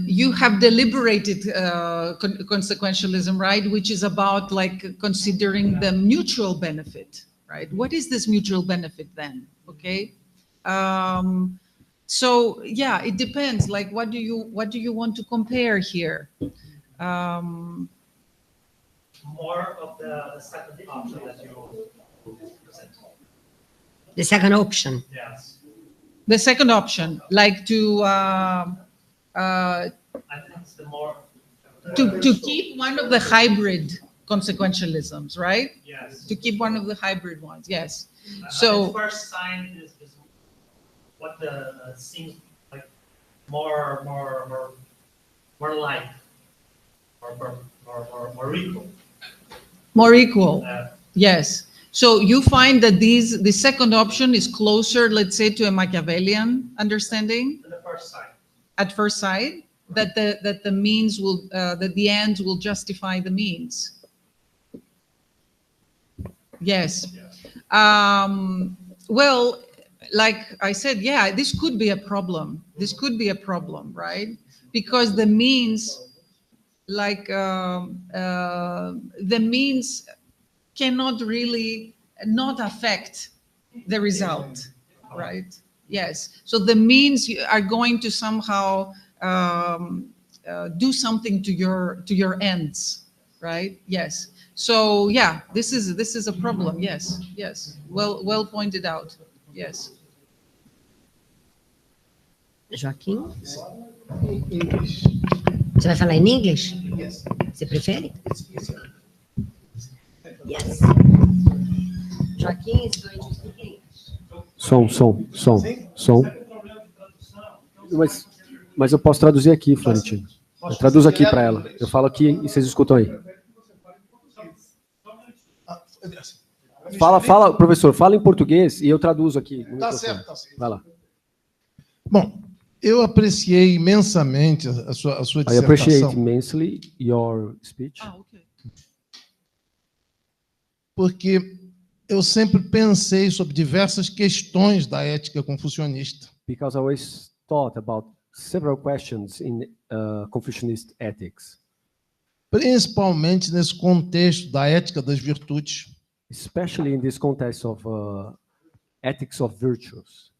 You have deliberated consequentialism, right? Which is about like considering the mutual benefit, right? What is this mutual benefit then? Okay. So yeah, it depends. Like, what do you want to compare here? More of the second option that you present. The second option. Yes. The second option, like to I think it's the more to keep one of the hybrid consequentialisms, right? yes. To keep one of the hybrid ones, yes. The So first sign is what the seems like more like more equal. more equal, Uh, yes. So you find that the second option is closer, let's say, to a Machiavellian understanding the first sign. at first sight, that the means will that the ends will justify the means. Yes. Well, like I said, yeah, this could be a problem. This could be a problem, right? Because the means, like the means cannot really not affect the result, right? Yes. So the means are going to somehow do something to your ends, right? Yes. So yeah, this is a problem. Yes. Yes. Well pointed out. Yes. Joaquim? Você vai falar em inglês? Você prefere? Yes. Joaquim is going to speak English. Som. Mas eu posso traduzir aqui, Florentino. Eu traduzo aqui para ela. Eu falo aqui e vocês escutam aí. Fala, professor, fala em português e eu traduzo aqui. Tá certo. Vai lá. Bom, eu apreciei imensamente a sua I appreciate dissertação, immensely your speech Okay. porque eu sempre pensei sobre diversas questões da ética confucionista. because I always thought about several questions in Confucianist ethics, Principalmente nesse contexto da ética das virtudes, especially in this context of ethics of virtues.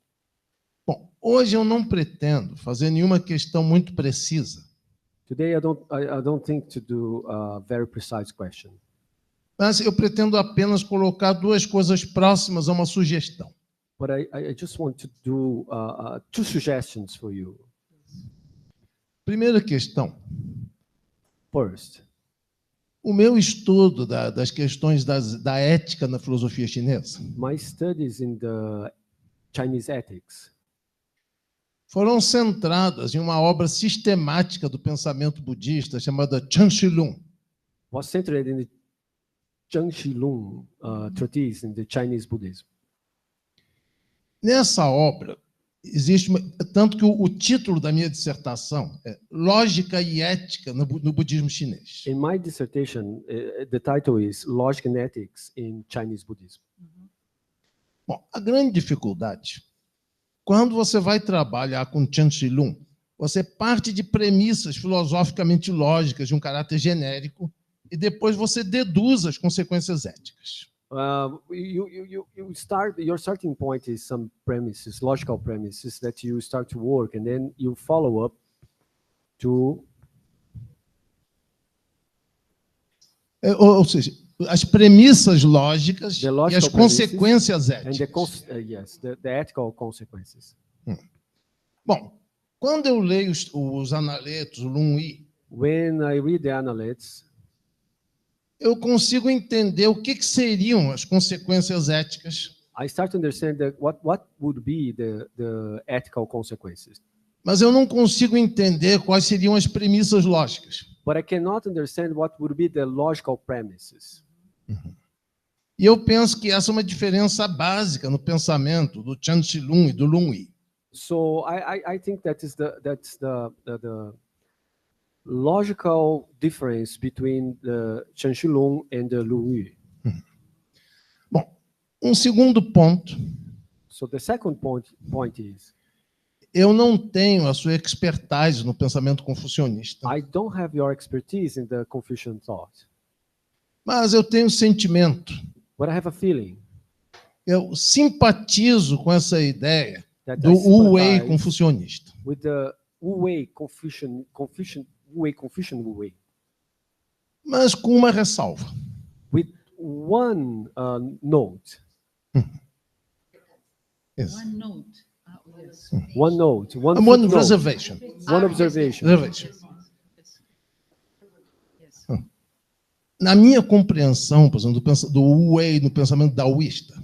Bom, hoje eu não pretendo fazer nenhuma questão muito precisa, Today I don't think to do a very precise question, mas eu pretendo apenas colocar duas coisas próximas a uma sugestão. but I just want to do two suggestions for you. Primeira questão, First, o meu estudo das questões da ética na filosofia chinesa my studies in the Chinese ethics foram centradas em uma obra sistemática do pensamento budista chamada Changshilun. was centered in the Zhengxilun treatise in the Chinese Buddhism. Nessa obra, existe tanto que o título da minha dissertação é Lógica e Ética no budismo chinês. In my dissertation, the title is Logic and Ethics in Chinese Buddhism. Bom, a grande dificuldade, quando você vai trabalhar com Changshilun, você parte de premissas filosoficamente lógicas de um caráter genérico e depois você deduz as consequências éticas. Your starting point is some premises, logical premises that you start to work, and then you follow up to. Ou seja, as premissas lógicas The e logical as consequências and éticas. the ethical consequences. Bom, quando eu leio os analetos, o Lun-Yi, When I read the analytes, eu consigo entender o que seriam as consequências éticas, I start to understand that what would be the ethical consequences. mas eu não consigo entender quais seriam as premissas lógicas. But I cannot understand what would be the logical premises. E eu penso que essa é uma diferença básica no pensamento do Chan-Chi-Lun e do Lun-Yi. So I think that's the logical difference between the Chen-Shi-Lung and the Lu-Yu. Bom, um segundo ponto, So the second point is, eu não tenho a sua expertise no pensamento confucionista, I don't have your expertise in the Confucian thought, mas eu tenho sentimento, but I have a feeling eu simpatizo com essa ideia that do I Wu-Wei sympathize confucionista. with the Wu-Wei Confucian Wu-Wei, Mas com uma ressalva. with one note. Yes. One note. Yes. One note, one One footnote, reservation. one observation. Reservation. Yes. Na minha compreensão, por exemplo, do Wu-Wei no pensamento daoísta,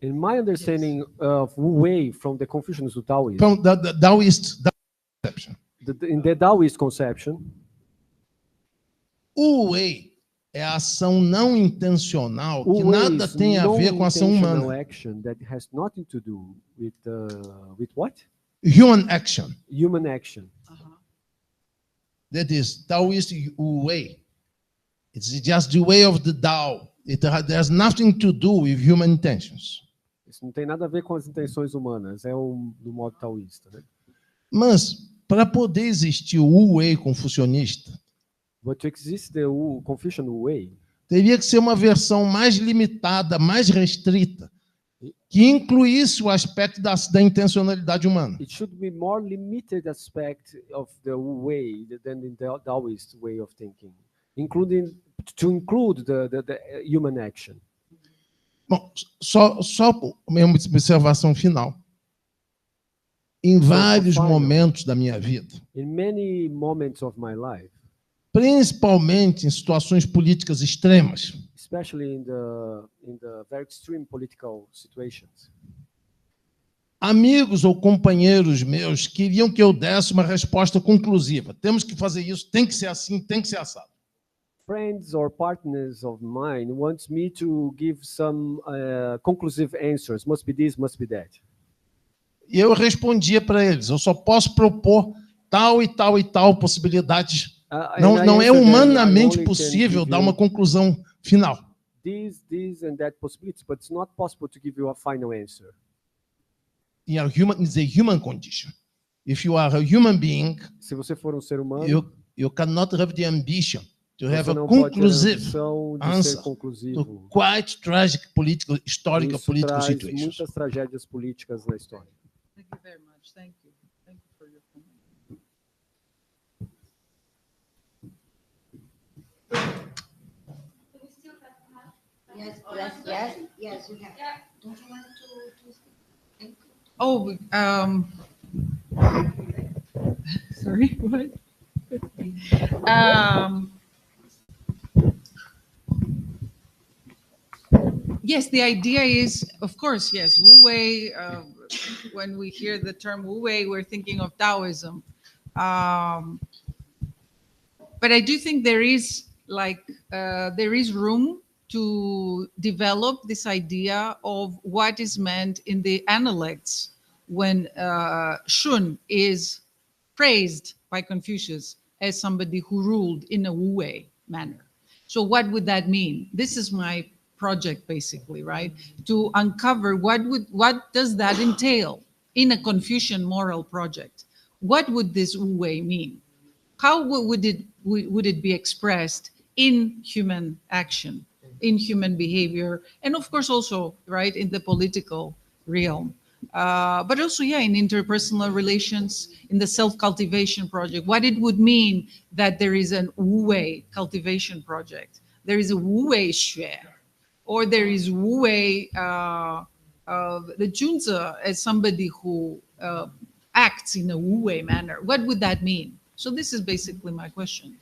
In my understanding of Wu Wei from the Confucians to Taoism, from the Daoist conception, in the Taoist conception, o Wu-Wei é a ação não intencional que Wu Wei nada is tem a ver com a ação non-intentional humana. action that has nothing to do with what? Human action. Human action. Uh-huh. That is Taoist Wu-Wei. It's just the way of the Tao. There's nothing to do with human intentions. Isso não tem nada a ver com as intenções humanas, é do modo taoísta, né? Mas, para poder existir o Wu-Wei confucionista, But to exist the Confucian Wu-Wei, teria que ser uma versão mais limitada, mais restrita, que incluísse o aspecto da intencionalidade humana. it should be more limited aspect of the Wu-Wei than in the Taoist way of thinking, to include the human action. Bom, só uma observação final. Em vários final. momentos da minha vida, In many moments of my life, principalmente em situações políticas extremas, especially in the very extreme political situations, amigos ou companheiros meus queriam que eu desse uma resposta conclusiva. Temos que fazer isso, tem que ser assim, tem que ser assado. friends or partners of mine wants me to give some conclusive answers. Must be this, must be that. E eu respondia para eles, eu só posso propor tal e tal e tal possibilidades. Não é humanamente possível dar uma conclusão final. This and that possibilities, but it's not possible to give you a final answer. It's a human condition. If you are a human being, Se você for ser humano, you cannot have the ambition to have você a não pode ter a conclusive ambição de answer ser conclusivo. to quite tragic historical Isso political traz situations. muitas tragédias políticas na história. Thank you very much. Thank you. Thank you for your comment. Yes, you have. Don't you want to Oh, sorry, what? Yes, the idea is, of course, yes, Wu Wei. When we hear the term Wu Wei, we're thinking of Taoism. But I do think there is room to develop this idea of what is meant in the Analects when Shun is praised by Confucius as somebody who ruled in a Wu-Wei manner. So what would that mean? This is my project, basically, right? To uncover what does that entail in a Confucian moral project? What would this Wu-Wei mean? How would it be expressed in human action, in human behavior, and of course also, right, in the political realm? But also, in interpersonal relations, in the self-cultivation project, what it would mean that there is an Wu-Wei cultivation project. there is a wu wei xue, or there is wu wei, the junzi as somebody who acts in a wu wei manner. What would that mean? So this is basically my question,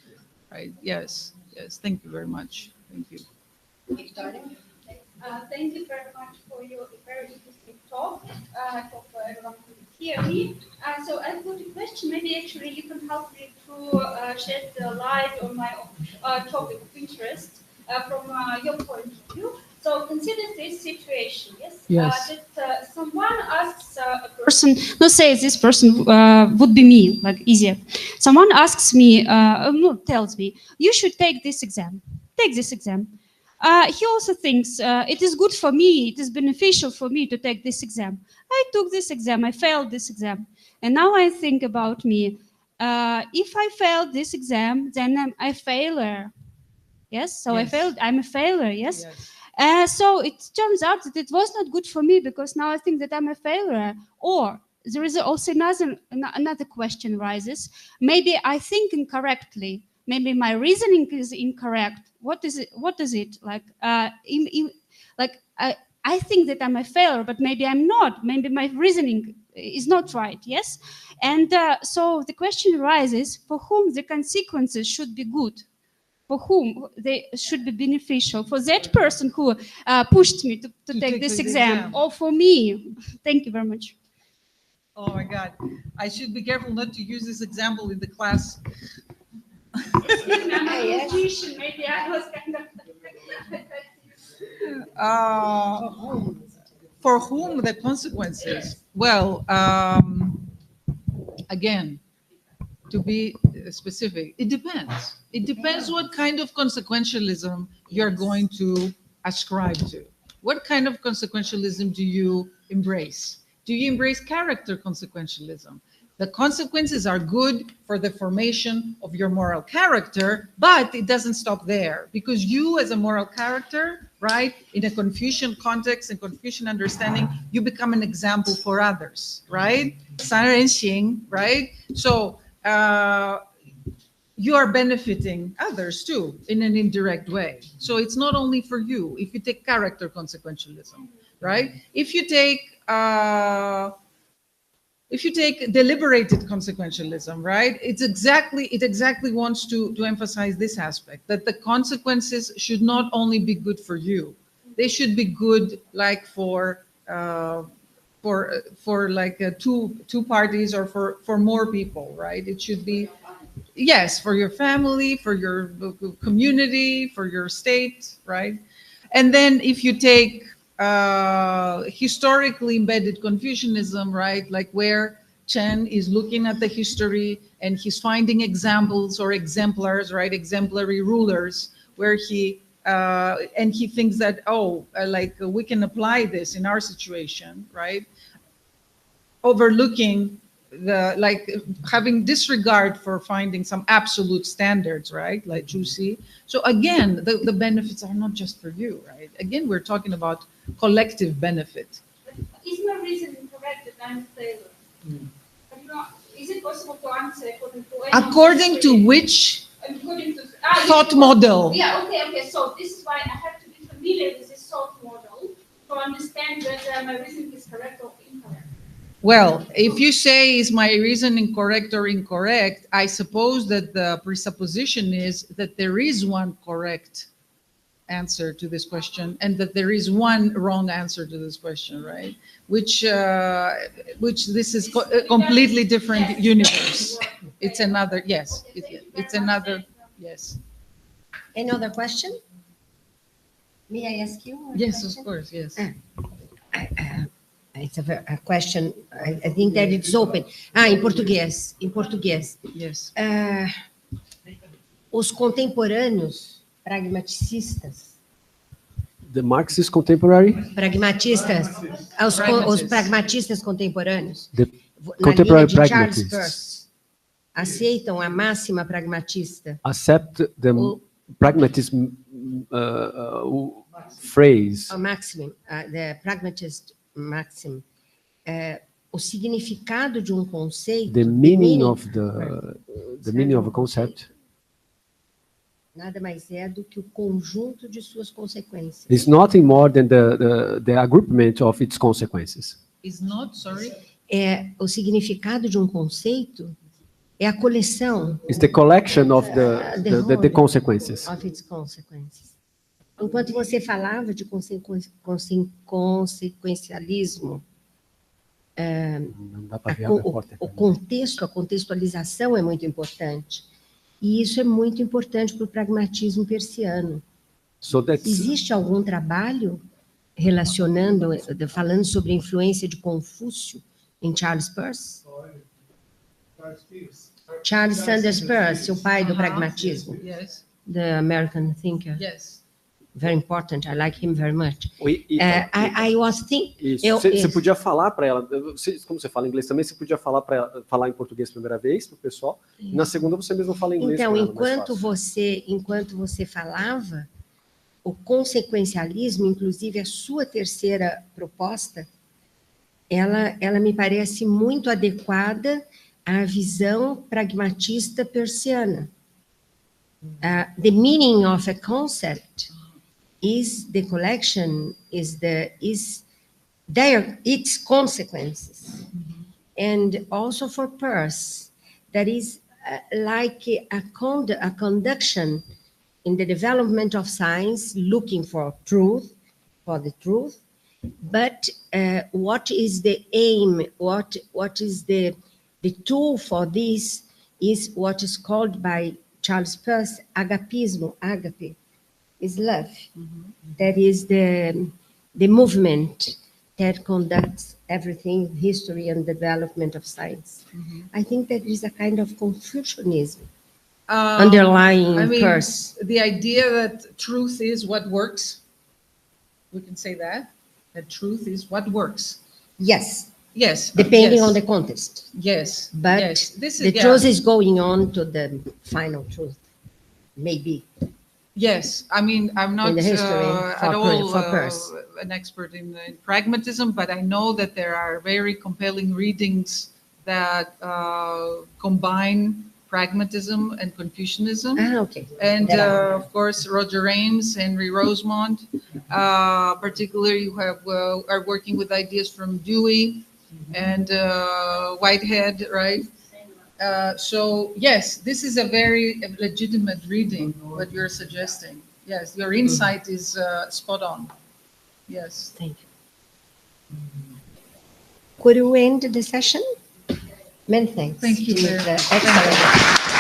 right? Yes, yes. Thank you very much. Thank you. Thank you very much for your very interesting talk. I hope everyone could hear me. So I've got a question. Maybe actually you can help me to shed the light on my topic of interest from your point of view. So consider this situation, yes? Yes. That someone asks a person, let's say this person would be me, like easier. Someone asks me, tells me, you should take this exam. Take this exam. He also thinks it is good for me, it is beneficial for me to take this exam. I took this exam, I failed this exam. And now I think about me, if I failed this exam, then I'm a failure. Yes, so Yes. I failed, I'm a failure, yes? Yes. So it turns out that it was not good for me because now I think that I'm a failure. Or there is also another question rises. Maybe I think incorrectly. Maybe my reasoning is incorrect. What is it? What is it like? I think that I'm a failure, but maybe I'm not. Maybe my reasoning is not right. Yes, and so the question arises: for whom the consequences should be good? For whom they should be beneficial? For that person who pushed me to take this exam, or for me? Thank you very much. Oh my God. I should be careful not to use this example in the class. Excuse me, I'm a musician. Maybe I was kind of. For whom the consequences? Well, again, to be specific, it depends. It depends what kind of consequentialism you're going to ascribe to. What kind of consequentialism do you embrace? Do you embrace character consequentialism? The consequences are good for the formation of your moral character, but it doesn't stop there, because you as a moral character, right, in a Confucian context and Confucian understanding, you become an example for others, right? 三人行, right? So you are benefiting others too in an indirect way. So it's not only for you. If you take character consequentialism, right? If you take deliberated consequentialism, right? It exactly wants to emphasize this aspect, that the consequences should not only be good for you, they should be good like for like two parties or for more people, right? It should be, yes, for your family, for your community, for your state, right? And then if you take historically embedded Confucianism, right? Like where Chen is looking at the history and he's finding examples or exemplars, right? Exemplary rulers, where he thinks that, we can apply this in our situation, right? Overlooking having disregard for finding some absolute standards, right? Like Juicy. So again, the benefits are not just for you, right? Again, we're talking about collective benefit. Is my reasoning correct that I'm a failure? Is it possible to answer According to which thought model? Yeah, okay. So this is why I have to be familiar with this thought model to understand whether my reasoning is correct or incorrect. Well, if you say, is my reasoning correct or incorrect, I suppose that the presupposition is that there is one correct answer to this question and that there is one wrong answer to this question, right? Which this is a completely different universe. It's another, yes, it's another, yes. Any other question? May I ask you? Yes, of course, yes. It's a question, I think that it's open. Em português. Yes. Os contemporâneos pragmaticistas. The Marxist contemporary? Pragmatistas. Os pragmatistas contemporâneos. The Na contemporary linha de Charles pragmatists. Peirce, aceitam a máxima pragmatista. Accept the pragmatism phrase. A maxim, the pragmatist maxim. O significado de conceito. The meaning of the meaning of a concept. nada mais é do que o conjunto de suas consequências. It's nothing more than the aggroupment of its consequences. Is not, sorry. É o significado de um conceito é a coleção It's the collection of the consequences. of its consequences. Enquanto você falava de consequencialismo, Não dá para ver a repórter. o contexto, a contextualização é muito importante. E isso é muito importante para o pragmatismo persiano. So that's, Existe algum trabalho falando sobre a influência de Confúcio em Charles Peirce? Charles Sanders Peirce, o pai do pragmatismo, Yes, the American thinker. yes. Very important, I like him very much. I was thinking... Isso. Você podia falar para ela, como você fala inglês também, você podia falar em português a primeira vez para o pessoal, e na segunda você mesmo fala inglês. Então, com ela, enquanto você falava, o consequencialismo, inclusive a sua terceira proposta, ela me parece muito adequada à visão pragmatista persiana. The meaning of a concept is the collection, its consequences. And also for Peirce, that is like a conduction in the development of science, looking for the truth, but what is the aim, what is the tool for this is what is called by Charles Peirce, agapismo, agape, is love. That is the movement that conducts everything, history and development of science. I think that is a kind of Confucianism underlying Peirce. The idea that truth is what works, we can say that truth is what works. Yes. Yes. Depending yes. on the context. Yes. But yes. The truth is going on to the final truth, maybe. Yes, I mean, I'm not In the history, at all Peirce. an expert in pragmatism, but I know that there are very compelling readings that combine pragmatism and Confucianism. Okay. And of course, Roger Ames, Henry Rosemont, particularly who are working with ideas from Dewey and Whitehead, right? So yes, this is a very legitimate reading, what you're suggesting. Yes, your insight is spot on. Yes. Thank you. Could you end the session? Many thanks. Thank you. Excellent.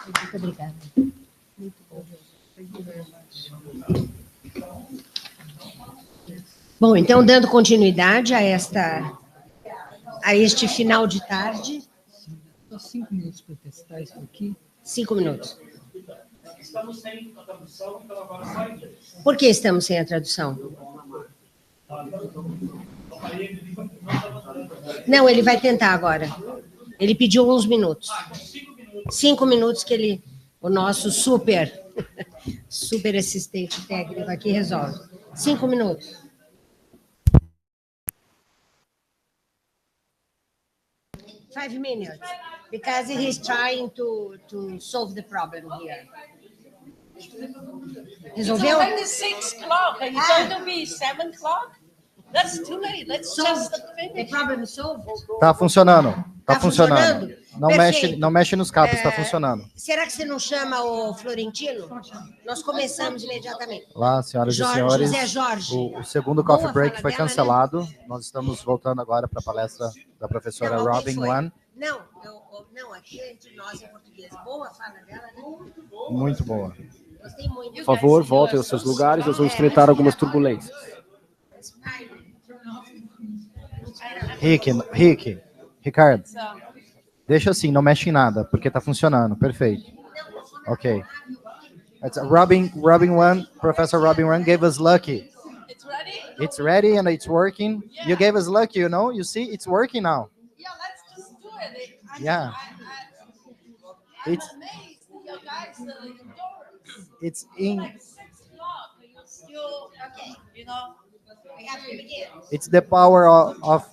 Muito obrigada. Muito bom. Thank you very much. Bom, então, dando continuidade a este final de tarde. Só 5 minutos para testar isso aqui. 5 minutos. Estamos sem a tradução, então agora só em inglês. Por que estamos sem a tradução? Não, ele vai tentar agora. Ele pediu uns minutos. 5 minutos que o nosso super assistente técnico aqui resolve. 5 minutos. Five minutes, because he's trying to solve the problem here. Resolveu? It's 6 o'clock. Are you going to be 7 o'clock? That's too late. Let's just The finish. problem solved? Tá funcionando. Tá Tá funcionando. funcionando? Não mexe nos cabos, tá funcionando. Será que você não chama o Florentino? Nós começamos imediatamente. Lá, senhoras e senhores, José Jorge. o segundo coffee Boa break fala foi dela, cancelado. Nós estamos voltando agora para a palestra da professora Não, alguém Robin foi. Wan. Não, aqui é entre nós em português. Boa fala dela, né? Muito boa. Gostei muito. Por favor, voltem aos seus lugares, nós vamos enfrentar algumas turbulências. Ricardo, deixa assim, não mexe em nada, porque tá funcionando, perfeito. Ok. Robin Wan, Professor Robin Wan gave us lucky. It's ready? It's ready and it's working. You gave us lucky, you know? You see, it's working now. Yeah, let's just do it. Yeah. I'm It's amazed. You guys, endurance. it's in. 6 o'clock. You're still, okay, you know. I have to begin. It's the power of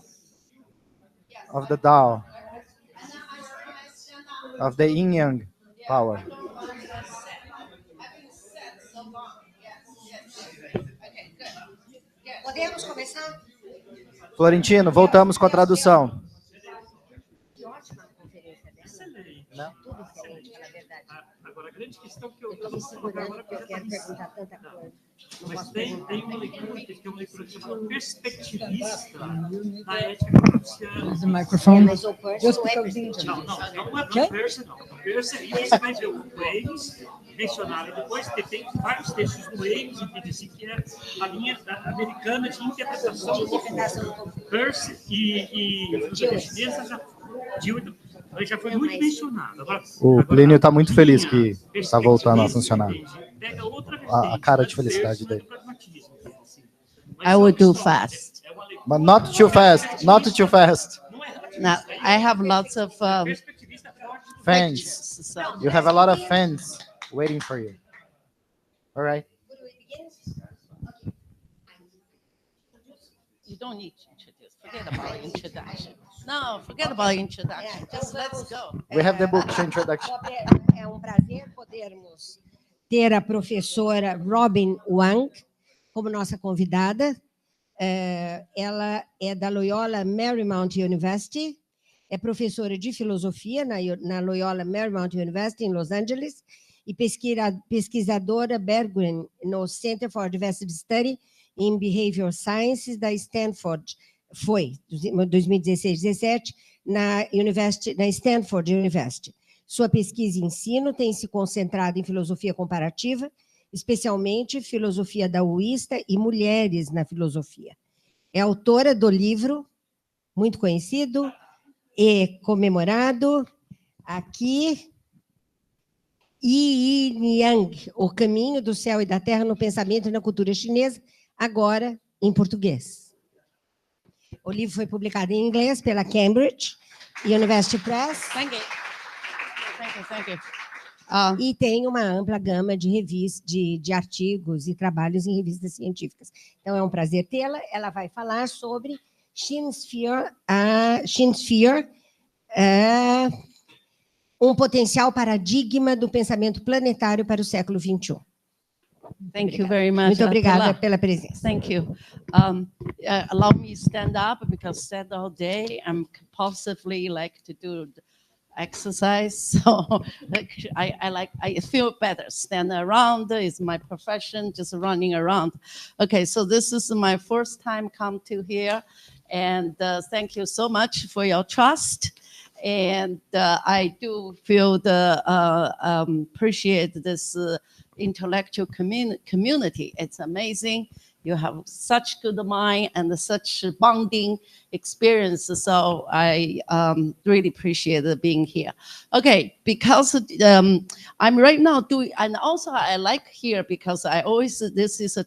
the Tao. of the yin yang power. Podemos começar? Florentino, voltamos com a tradução. Que ótima conferência dessa. Não? Tudo diferente, na verdade. Agora, a grande questão que Eu estou me segurando porque eu quero perguntar tanta coisa. Não mas posso tem perguntar. uma leitura que é uma leitura que chama perspectivista da ética kantiana. Use the microphone. Mas o Percy Just não é because perspectiva. Não é Percy, não. Percy aí você vai ver o Ames mencionado depois, porque tem vários textos do Ames, entende assim, que é a linha americana de interpretação do Percy e a filosofia chinesa já foi muito mencionado. O Plínio está muito feliz que está voltando a funcionar. A cara de felicidade dele. I will do fast. But not too fast, not too fast. Now, I have lots of Fans. so You have a lot of fans waiting for you. All right. you don't need to introduce. Forget about introduction. No, forget about introduction. Just let's go. We have the book introduction. É um prazer podermos ter a professora Robin Wang como nossa convidada. Ela é da Loyola Marymount University, é professora de filosofia na Loyola Marymount University, em Los Angeles, e pesquisadora Berggruen no Center for Diversity Study in Behavioral Sciences da Stanford. Foi, 2016-17, na Stanford University. Sua pesquisa e ensino tem se concentrado em filosofia comparativa, especialmente filosofia daoísta e mulheres na filosofia. É autora do livro, muito conhecido e comemorado, aqui, Yin Yang, O Caminho do Céu e da Terra no Pensamento e na Cultura Chinesa, agora em português. O livro foi publicado em inglês pela Cambridge University Press. Thank you. Thank you. E tem uma ampla gama de revistas, de artigos e trabalhos em revistas científicas. Então, é um prazer tê-la. Ela vai falar sobre Shinsphere, um potencial paradigma do pensamento planetário para o século XXI. Thank you very much. Muito obrigada Attila. pela presença. Thank you. Allow me to stand up because stand all day. I'm compulsively like to do exercise, so I feel better. Stand around is my profession, just running around. Okay, so this is my first time come to here, and thank you so much for your trust. And I do feel appreciate this intellectual community. It's amazing. You have such good mind and such bonding experience. So I really appreciate being here. Okay, because I'm right now doing, and also I like here because I always, this is a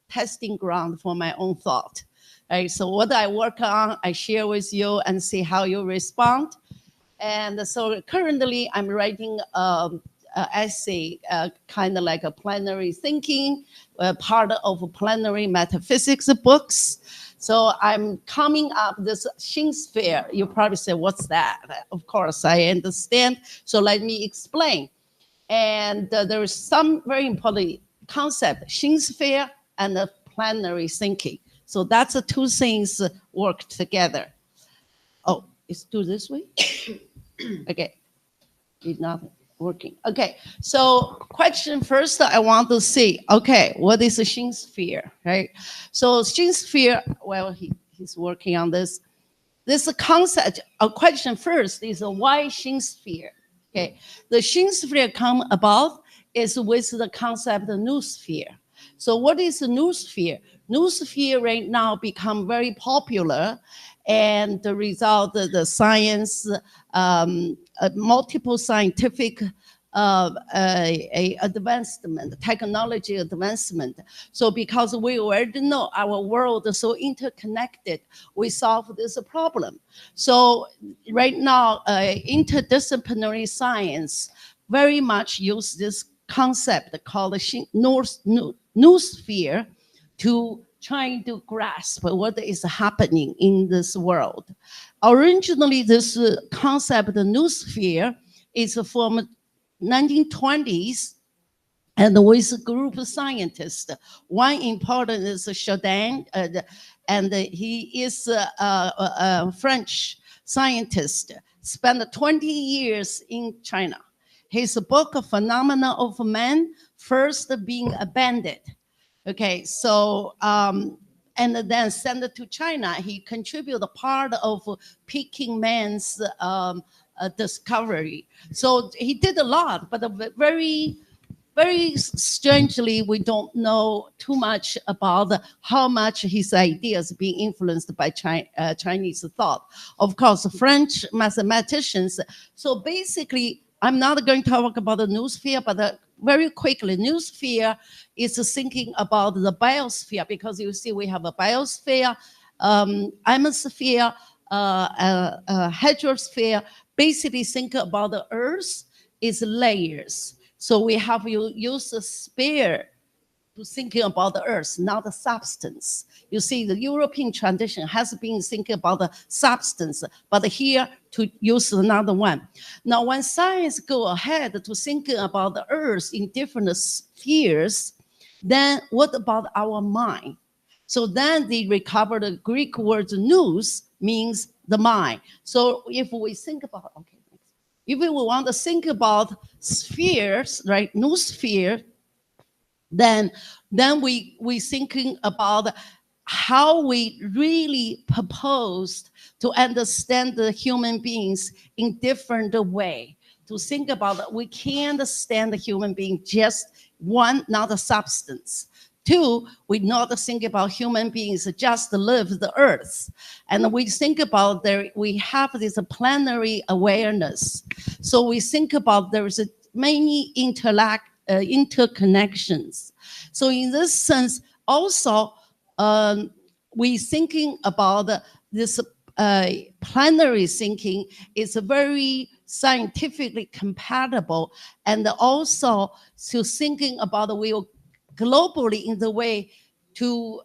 testing ground for my own thought. Right, so what I work on, I share with you and see how you respond. And so currently I'm writing essay, kind of like a plenary thinking, part of plenary metaphysics books. So I'm coming up this Shinsphere. You probably say, what's that? Of course, I understand. So let me explain. And there is some very important concept, Shinsphere and the plenary thinking. So that's the two things work together. Oh, it's do this way? Okay, it's not working. Okay, so question first, I want to see, okay, what is a Shinsphere, right? So Shinsphere, well, he's working on this. This concept, a question first is why Shinsphere? Okay, the Shinsphere come about is with the concept of noosphere. So what is a noosphere? Noosphere right now become very popular, and the result of the science, multiple scientific advancement, technology advancement. So because we already know our world is so interconnected, we solve this problem. So right now, interdisciplinary science very much use this concept called the noosphere to trying to grasp what is happening in this world. Originally, this concept, the noosphere, is from 1920s, and with a group of scientists. One important is Chardin, and he is a French scientist, spent 20 years in China. His book, Phenomena of Man, first being abandoned. Okay, so, and then sent it to China. He contributed part of Peking man's discovery. So he did a lot, but very strangely, we don't know too much about how much his ideas being influenced by Chinese thought. Of course, French mathematicians. So basically, I'm not going to talk about the noosphere, but very quickly, noosphere is thinking about the biosphere, because you see we have a biosphere, atmosphere, hydrosphere. Basically, think about the Earth is layers. So we have you use a sphere to thinking about the Earth, not the substance. You see, the European tradition has been thinking about the substance, but here to use another one. Now, when science go ahead to thinking about the Earth in different spheres, then what about our mind? So then they recover the Greek word nous, means the mind. So if we think about, okay, if we want to think about spheres, right, noosphere, then we thinking about how we really proposed to understand the human beings in different way. To think about that, we can't understand the human being just one, not a substance. Two, we not think about human beings just live the earth. And we think about we have this planetary awareness. So we think about there's many interconnections. So in this sense, also, we thinking about this planetary thinking is very scientifically compatible, and also to thinking about the will globally in the way to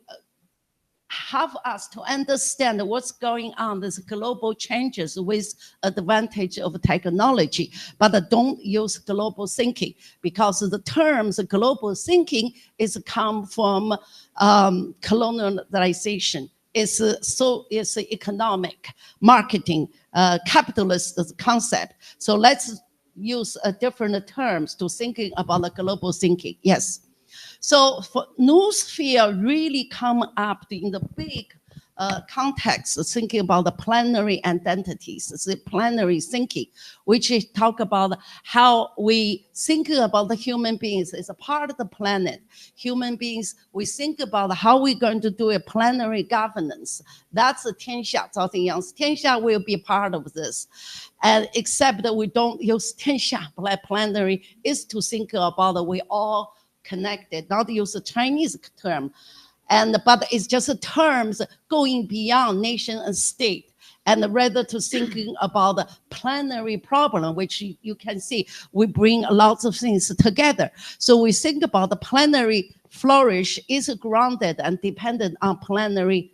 have us to understand what's going on, these global changes with advantage of technology, but don't use global thinking, because the terms global thinking is come from colonialization. It's economic, marketing, capitalist concept. So let's use different terms to thinking about the global thinking. Yes. So for noosphere really come up in the big context, thinking about the planetary identities, the planetary thinking, which talk about how we think about the human beings as a part of the planet. Human beings, we think about how we're going to do a planetary governance. That's the 天下, 赵廷阳. 天下 will be part of this. And except that we don't use 天下, planetary is to think about that we all connected, not use a Chinese term, but it's just terms going beyond nation and state, and rather to thinking about the planetary problem, which you can see we bring lots of things together. So we think about the planetary flourish is grounded and dependent on planetary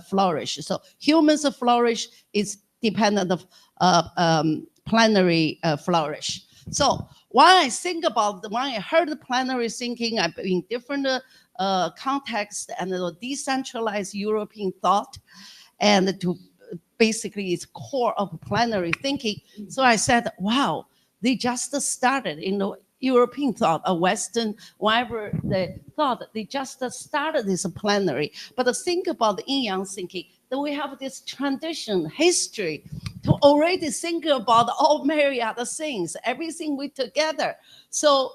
flourish. So humans flourish is dependent of planetary flourish. So when I think about, when I heard the planetary thinking, I've been in different contexts and the decentralized European thought, and to basically it's core of planetary thinking. So I said, wow, they just started in the European thought, a Western, whatever they thought, they just started this planetary. But think about the yin-yang thinking, that we have this tradition, history, to already think about all myriad things, everything we together. So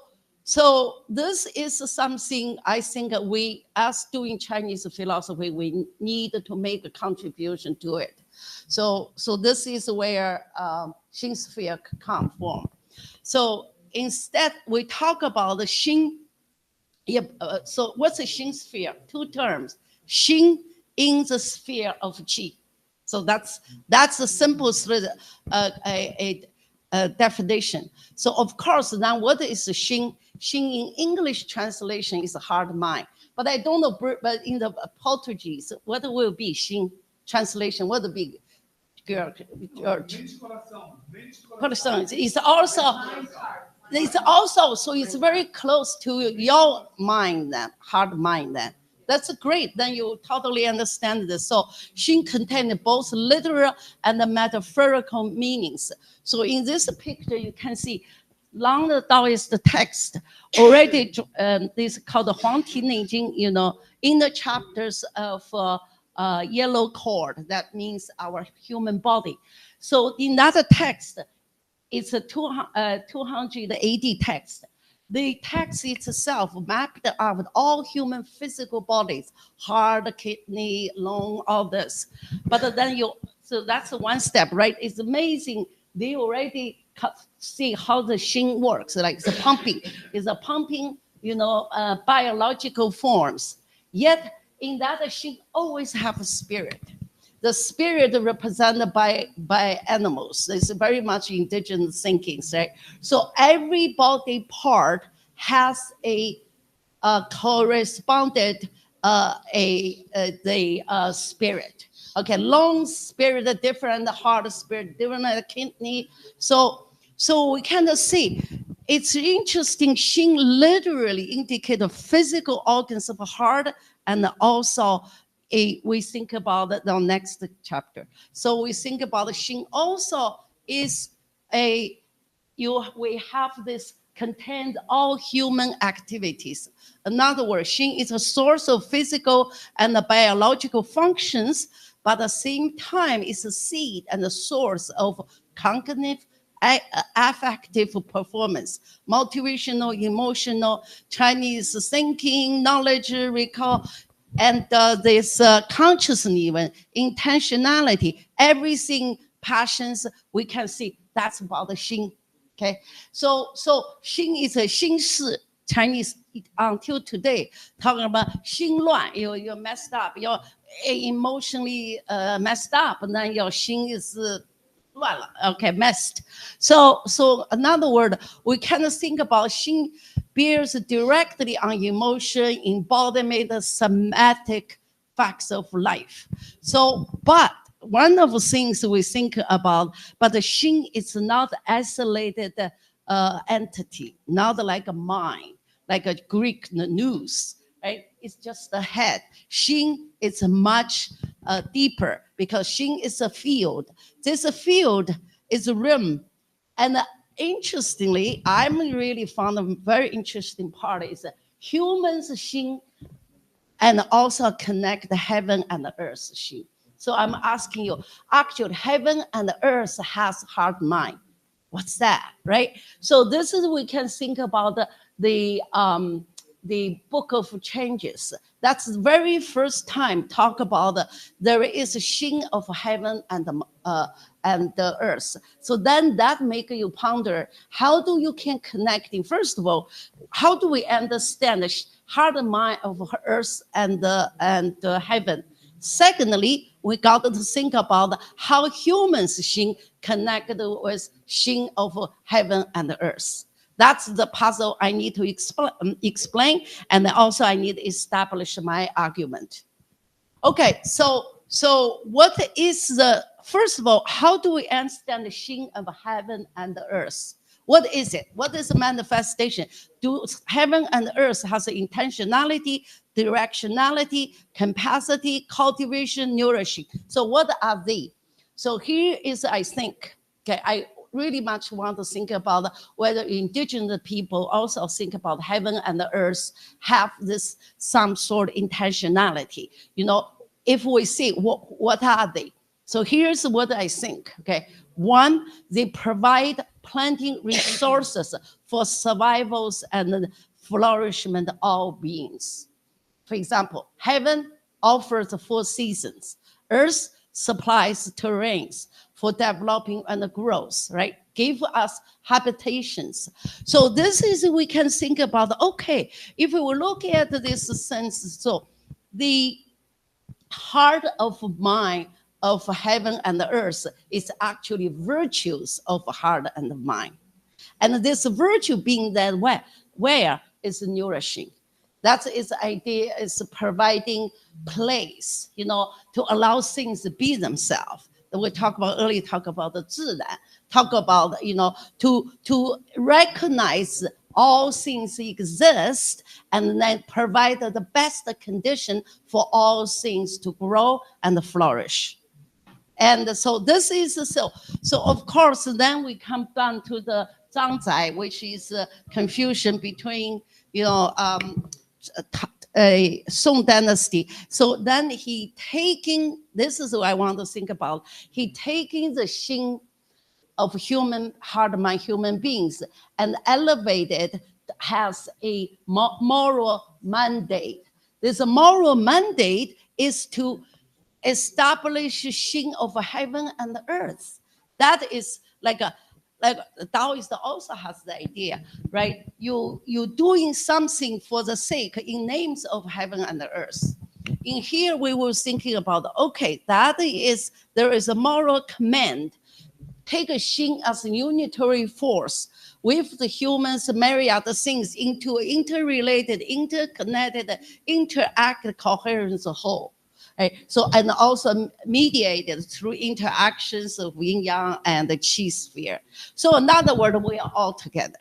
this is something I think we, as doing Chinese philosophy, we need to make a contribution to it. So this is where Xin sphere come from. So instead, we talk about the Xin. So what's a Xin sphere? Two terms. Xin in the sphere of Qi. So that's the simplest definition. So of course, now what is the Xin? Xin in English translation is a hard mind. But I don't know, but in the Portuguese, what will be Xin translation? What will be Coração. It's also, so it's very close to your mind then, heart mind then. That's great, then you totally understand this. So Xin contains both literal and metaphorical meanings. So in this picture, you can see Long Taoist text already, this is called the Huang Ti Neijing, you know, in the chapters of yellow cord, that means our human body. So in that text, it's a 280 text. The text itself mapped out all human physical bodies, heart, kidney, lung, all this. But then so that's one step, right? It's amazing. They already see how the Xin works, like it's a pumping, you know, biological forms. Yet in that Xin always have a spirit. The spirit represented by animals. It's very much indigenous thinking, right? So every body part has a corresponded spirit. Okay, lung spirit different, heart spirit different, kidney. So we kind of see. It's interesting. Xin literally indicate the physical organs of the heart, and also we think about the next chapter. So we think about the Xin also is we have this contained all human activities. In other words, Xin is a source of physical and biological functions, but at the same time it's a seed and a source of cognitive, affective performance, motivational, emotional, Chinese thinking, knowledge, recall, and this consciousness, even intentionality, everything, passions, we can see that's about the Xin. Okay, so Xin is a Xin Shi, Chinese until today, talking about Xin Luan, you're messed up, you're emotionally messed up, and then your Xin is okay, messed. So another word, we kind of think about Xin bears directly on emotion, embodiment, somatic facts of life. So, but one of the things we think about, but the Xin is not isolated entity, not like a mind, like a Greek nous, right? It's just the head. Xin is much deeper because Xin is a field. This field is a realm. And interestingly, I'm really found a very interesting part is that humans Xin and also connect the heaven and the earth Xin. So I'm asking you, actually heaven and the earth has heart mind. What's that, right? So this is, we can think about the Book of Changes. That's the very first time talk about there is a Xin of heaven and the earth. So then that make you ponder, how do you can connecting? First of all, how do we understand the heart and mind of earth and the heaven? Secondly, we got to think about how humans Xin connected with Xin of heaven and the earth. That's the puzzle I need to explain, and also I need to establish my argument. Okay, so what is first of all, how do we understand the Xin of heaven and the earth? What is it? What is the manifestation? Do heaven and earth has intentionality, directionality, capacity, cultivation, nourishing? So what are they? So here is, I think, okay, I really much want to think about whether indigenous people also think about heaven and the earth have this some sort of intentionality. You know, if we see what are they? So here's what I think, okay. One, they provide plenty resources for survivals and flourishment of all beings. For example, heaven offers 4 seasons. Earth supplies terrains for developing and growth, right? Give us habitations. So this is, we can think about, okay, if we look at this sense, so the heart of mind of heaven and the earth is actually virtues of heart and mind. And this virtue being that where is nourishing. That's its idea, is providing place, you know, to allow things to be themselves. we talk about earlier, talk about the 自然, talk about, to recognize all things exist and then provide the best condition for all things to grow and flourish. And so this is so of course, then we come down to the 张载, which is confusion between, Song Dynasty. So then he taking, this is what I want to think about, he taking the Xing of human heart, mind, human beings, and elevated has a moral mandate. This moral mandate is to establish Xing of heaven and earth. That is like Taoist also has the idea, right? You doing something for the sake in names of heaven and the earth. In here, we were thinking about, okay, there is a moral command. Take a Xing as a unitary force with the humans, myriad things into interrelated, interconnected, interactive coherence whole. Right? So, and also mediated through interactions of yin yang and the chi sphere. So, in other words, we are all together.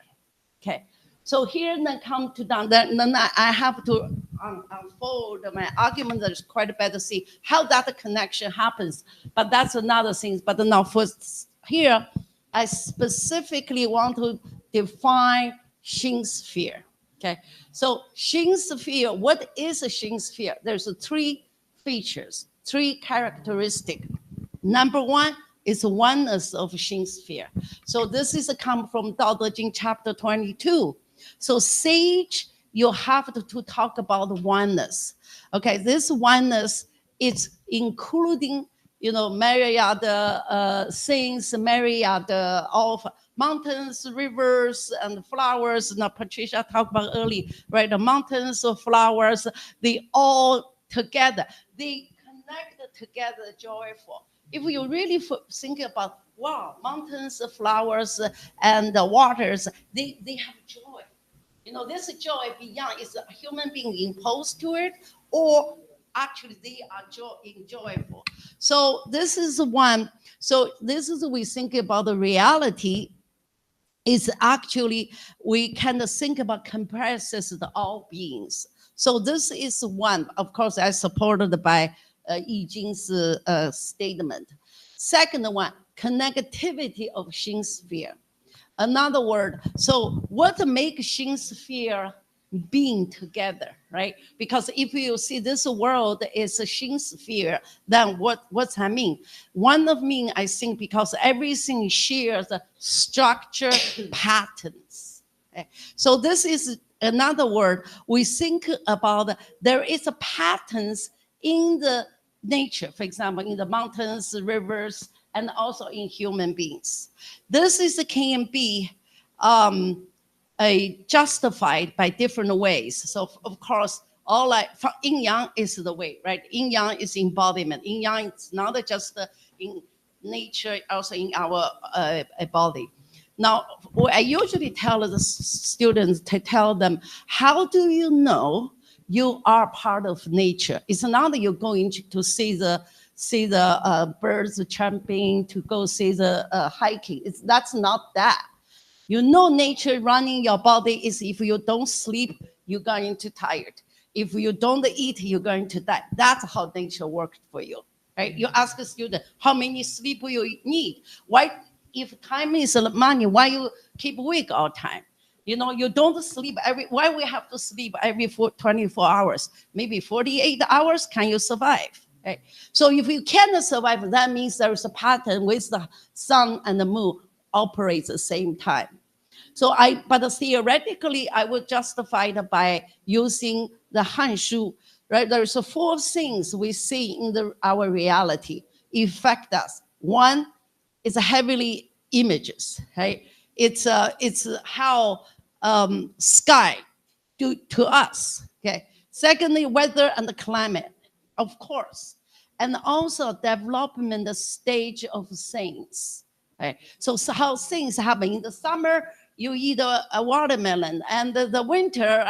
Okay. So here then come to down. Then I have to unfold my argument. That is quite bad to see how that connection happens. But that's another thing. But now first here, I specifically want to define Xing sphere. Okay. So Xing sphere. What is a Xing sphere? There's three features, three characteristics. Number one is oneness of Xing sphere. So this is come from Dao De Jing chapter 22. So sage, you have to talk about oneness. Okay, this oneness is including, myriad things, myriad of mountains, rivers, and flowers. Now, Patricia talked about earlier, right? The mountains of flowers, they all together. They connect together joyful. If you really think about, wow, mountains, flowers, and the waters, they have joy. This joy beyond is a human being imposed to it, or actually they are enjoyable. So this is one. So this is we think about the reality. Is actually we kind of think about comprises the all beings. So this is one, of course, as supported by Yi Jing's statement. Second one, connectivity of Xing sphere. Another word, so what makes Xing sphere being together, right? Because if you see this world is a Xing sphere, then what's that mean? One of mean, I think, because everything shares structure patterns. Okay? So this is another word. We think about there is a patterns in the nature, for example, in the mountains, rivers, and also in human beings. This can be justified by different ways. So of course, all yin yang is the way, right? Yin yang is embodiment. Yin yang is not just in nature, also in our body. Now, what I usually tell the students to tell them, how do you know you are part of nature? It's not that you're going to see the birds jumping, to go see the hiking. That's not that. Nature running your body is if you don't sleep, you're going to tired. If you don't eat, you're going to die. That's how nature works for you, right? You ask a student, how many sleep you need? Why, if time is money, why you keep awake all time? You don't sleep why we have to sleep every 24 hours? Maybe 48 hours, can you survive? Right? So if you cannot survive, that means there is a pattern with the sun and the moon operates at the same time. So but theoretically, I would justify it by using the Hanshu, right? There's 4 things we see in our reality affect us. One is heavenly images, right? It's how sky to us, okay? Secondly, weather and the climate, of course, and also development stage of things. Right? So how things happen in the summer, you eat a watermelon, and the winter,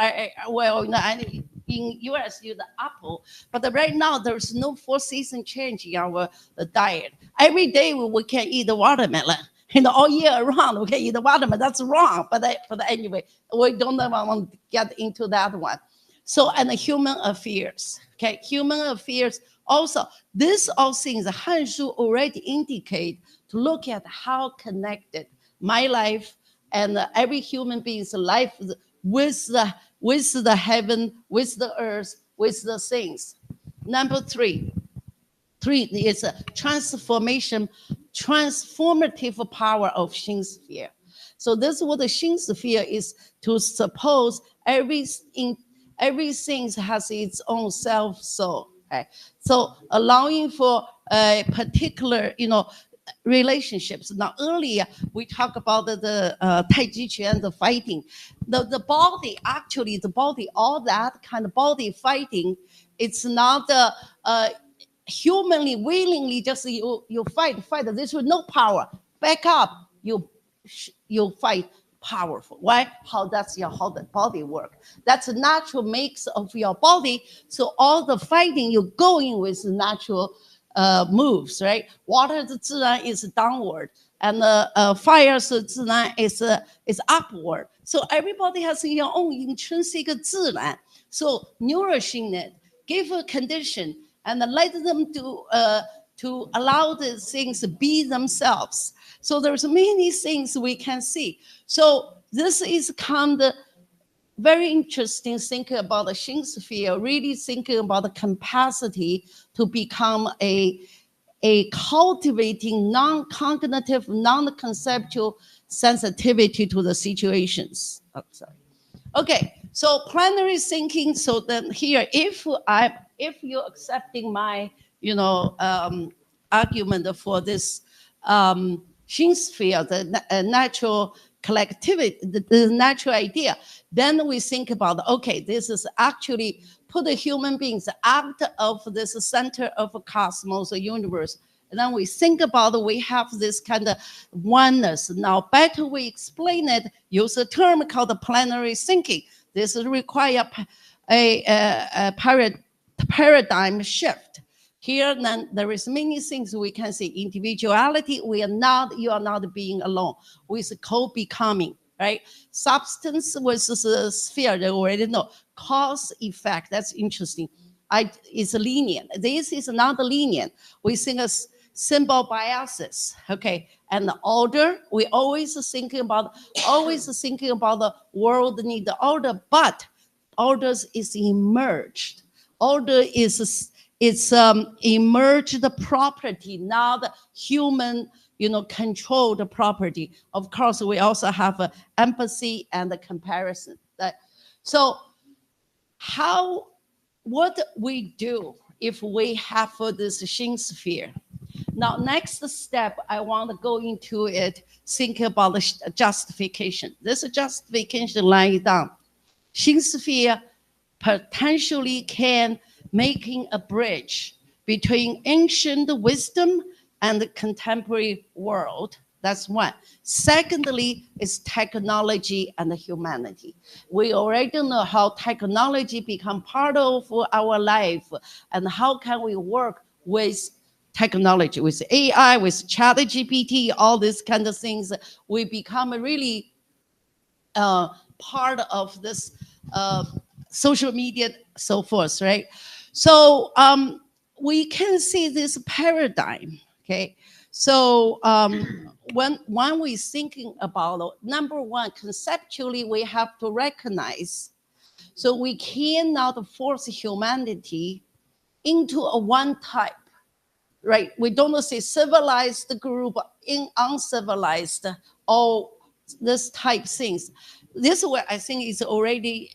in US, use the apple, but right now there's no 4-season change in our diet. Every day we can eat the watermelon. All year around, we can eat the watermelon. That's wrong, but anyway, we don't want to get into that one. So, and the human affairs, okay? Human affairs also, this all things, Han Shu already indicate to look at how connected my life and every human being's life with the heaven, with the earth, with the things. Number three is a transformative power of Xin sphere. So this is what the Xin sphere is, to suppose everything has its own self soul. Okay? So allowing for a particular, relationships. Now earlier we talked about the Tai Chi Chuan, the fighting. The body, actually the body, all that kind of body fighting, it's not humanly, willingly, just you fight. There's no power. Back up, you fight powerful. Why? How the body work. That's a natural mix of your body. So all the fighting, you're going with natural moves, right? Water 的自然 is downward, and fire 是自然 is upward. So everybody has your own intrinsic 自然. So nourishing it, give a condition, and let them to allow the things to be themselves. So there's many things we can see. So this is kind of very interesting, thinking about the Xin sphere, really thinking about the capacity to become a cultivating non-cognitive, non-conceptual sensitivity to the situations. Oh, sorry. Okay, so plenary thinking. So then here, if you're accepting my, argument for this Xin sphere, the natural collectivity, the natural idea, then we think about, okay, this is actually put the human beings out of this center of a cosmos, a universe. And then we think about, we have this kind of oneness. Now, better we explain it, use a term called the plenary thinking. This requires a paradigm shift. Here, then, there is many things we can see. Individuality, you are not being alone. With co-becoming, right? Substance versus sphere, they already know. Cause, effect, that's interesting. It's linear. This is not linear. We think of symbol biases, okay? And the order, we always thinking about the world need the order, but orders is emerged. Order is emerged property, not human, controlled property. Of course, we also have empathy and the comparison. So what we do if we have this Xin sphere? Now, next step, I want to go into it, think about the justification. This justification lying down. Xin sphere potentially can making a bridge between ancient wisdom and the contemporary world. That's one. Secondly, is technology and humanity. We already know how technology become part of our life, and how can we work with technology, with AI, with ChatGPT, all these kind of things. We become really part of this social media, so forth, right? So we can see this paradigm, okay? So when we're thinking about, number one, conceptually, we have to recognize, so we cannot force humanity into a one type, right? We don't say civilized group in uncivilized, all this type things. This way, I think is already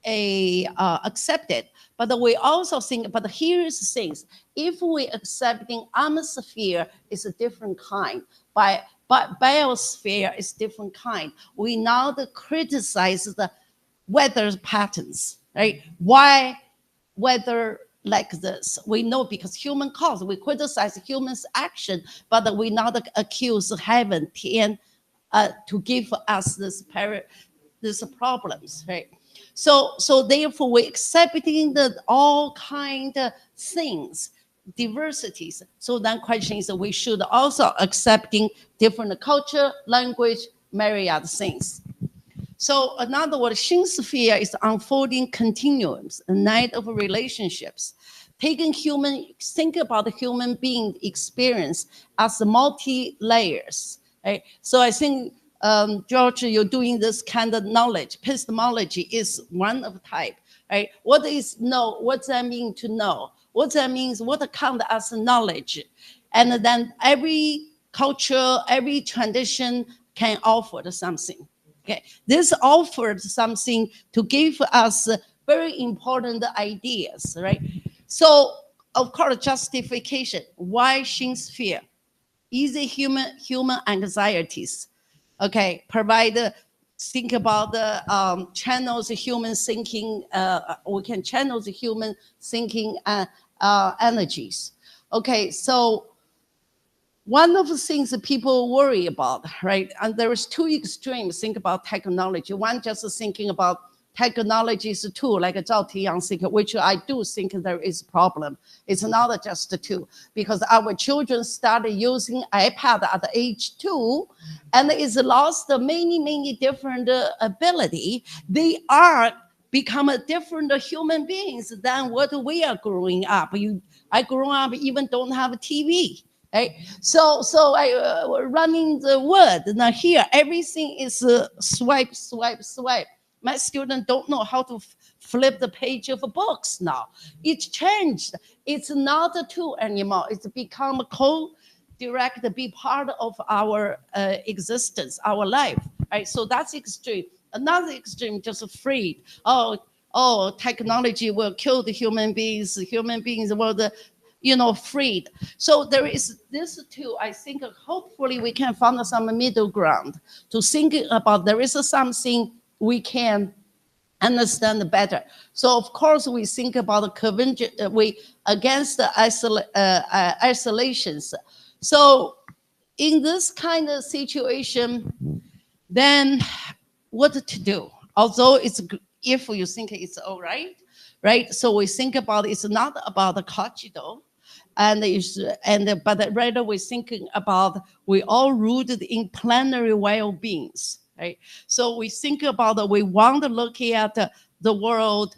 accepted. But we also think, but here's the things. If we accepting atmosphere is a different kind, but biosphere is different kind. We now criticize the weather patterns, right? Why weather like this? We know because human cause. We criticize humans' action, but we not accuse heaven to give us this problems, right? So therefore, we're accepting the all kind of things, diversities. So then question is that we should also accepting different culture, language, myriad things. So in other words, Xin sphere is unfolding continuums, a night of relationships. Think about the human being experience as multi-layers, right? So I think, George, you're doing this kind of knowledge. Epistemology is one of type, right? What is know? What does that mean to know? What that means, what count as knowledge? And then every culture, every tradition can offer something. Okay, this offered something to give us very important ideas, right? So, of course, justification. Why Xin sphere? Easy human anxieties. Okay, provide. Think about the channels of human thinking. We can channel the human thinking energies. Okay, so one of the things that people worry about, right? And there is two extremes. Think about technology. One just thinking about technology is a tool, like a Zhao Tiyang think, which I do think there is a problem. It's not just a tool, because our children started using iPad at the age 2, and it's lost many different ability. They are become a different human beings than what we are growing up. I grew up even don't have a TV. Right? So I running the word. Now here, everything is swipe. My students don't know how to flip the page of books now. It's changed. It's not a tool anymore. It's become a co-direct, be part of our existence, our life. Right? So that's extreme. Another extreme, just afraid. Oh, technology will kill the human beings. Human beings will freed. So there is this too. I think hopefully we can find some middle ground to think about. There is something we can understand better. So of course we think about the convention. We against the isolations. So in this kind of situation, then what to do? Although if you think it's all right, right? So we think about it's not about the Kachido. But rather we're thinking about we all rooted in planetary well-beings, right? So we think about that we want to look at the world.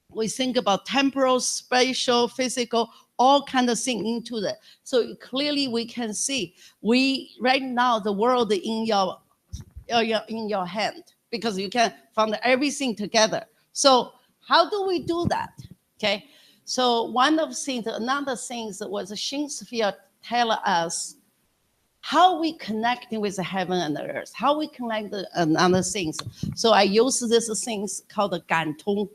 We think about temporal, spatial, physical, all kind of things into that. So clearly we can see right now the world in your hand, because you can find everything together. So how do we do that? Okay. So another thing was Xin sphere tell us how we connecting with the heaven and the earth, how we connect other things. So I use this things called the Gantong.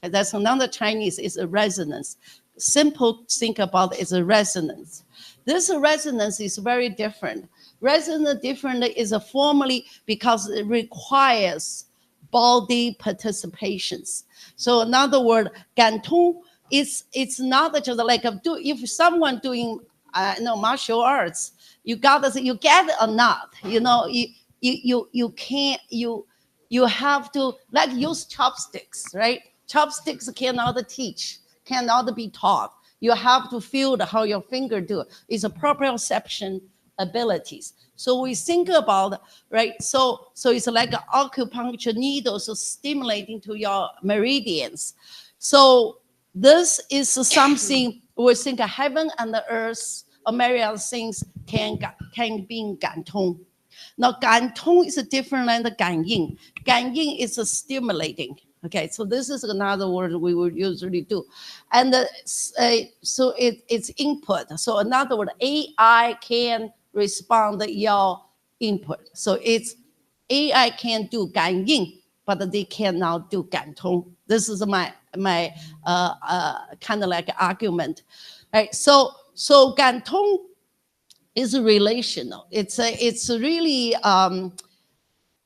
That's another Chinese is a resonance. Simple think about is a resonance. This resonance is very different. Resonance different is formally because it requires body participations. So in other words, Gantong, it's not just like if someone doing martial arts, you get it or not. You can't you have to like use chopsticks, right? Chopsticks cannot teach, cannot be taught. You have to feel how your finger do. It's a proprioception abilities. So we think about, right? So it's like an acupuncture needles stimulating to your meridians. So this is something we think heaven and the earth, or myriad things can be in Gantong. Now Gantong is different than the Ganying. Ganying is stimulating. Okay, so this is another word we would usually do. And so it's input. So another word, AI can respond to your input. So it's AI can do Ganying, but they cannot do Gantong. This is my kind of like argument. Right? So Gantong is relational. It's really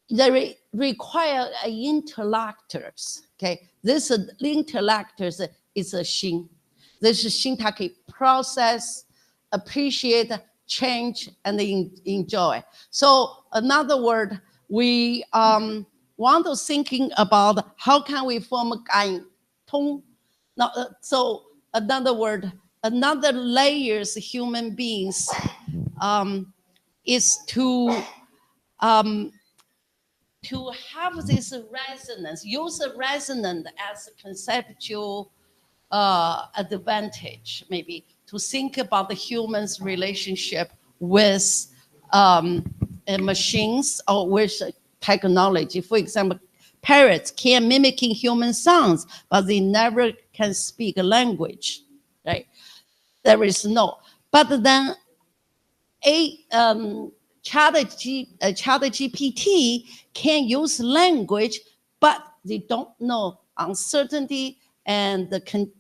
they require interlocutors. Okay, this interlocutors is a Xin. This is Xin can process, appreciate, change, and enjoy. So another word, we want to thinking about how can we form a gain tong. Now, so another word, another layers human beings is to have this resonance, use a resonance as a conceptual advantage, maybe to think about the human's relationship with machines or with technology. For example, parrots can mimicking human sounds, but they never can speak a language, right? There is no. But then ChatGPT can use language, but they don't know uncertainty, and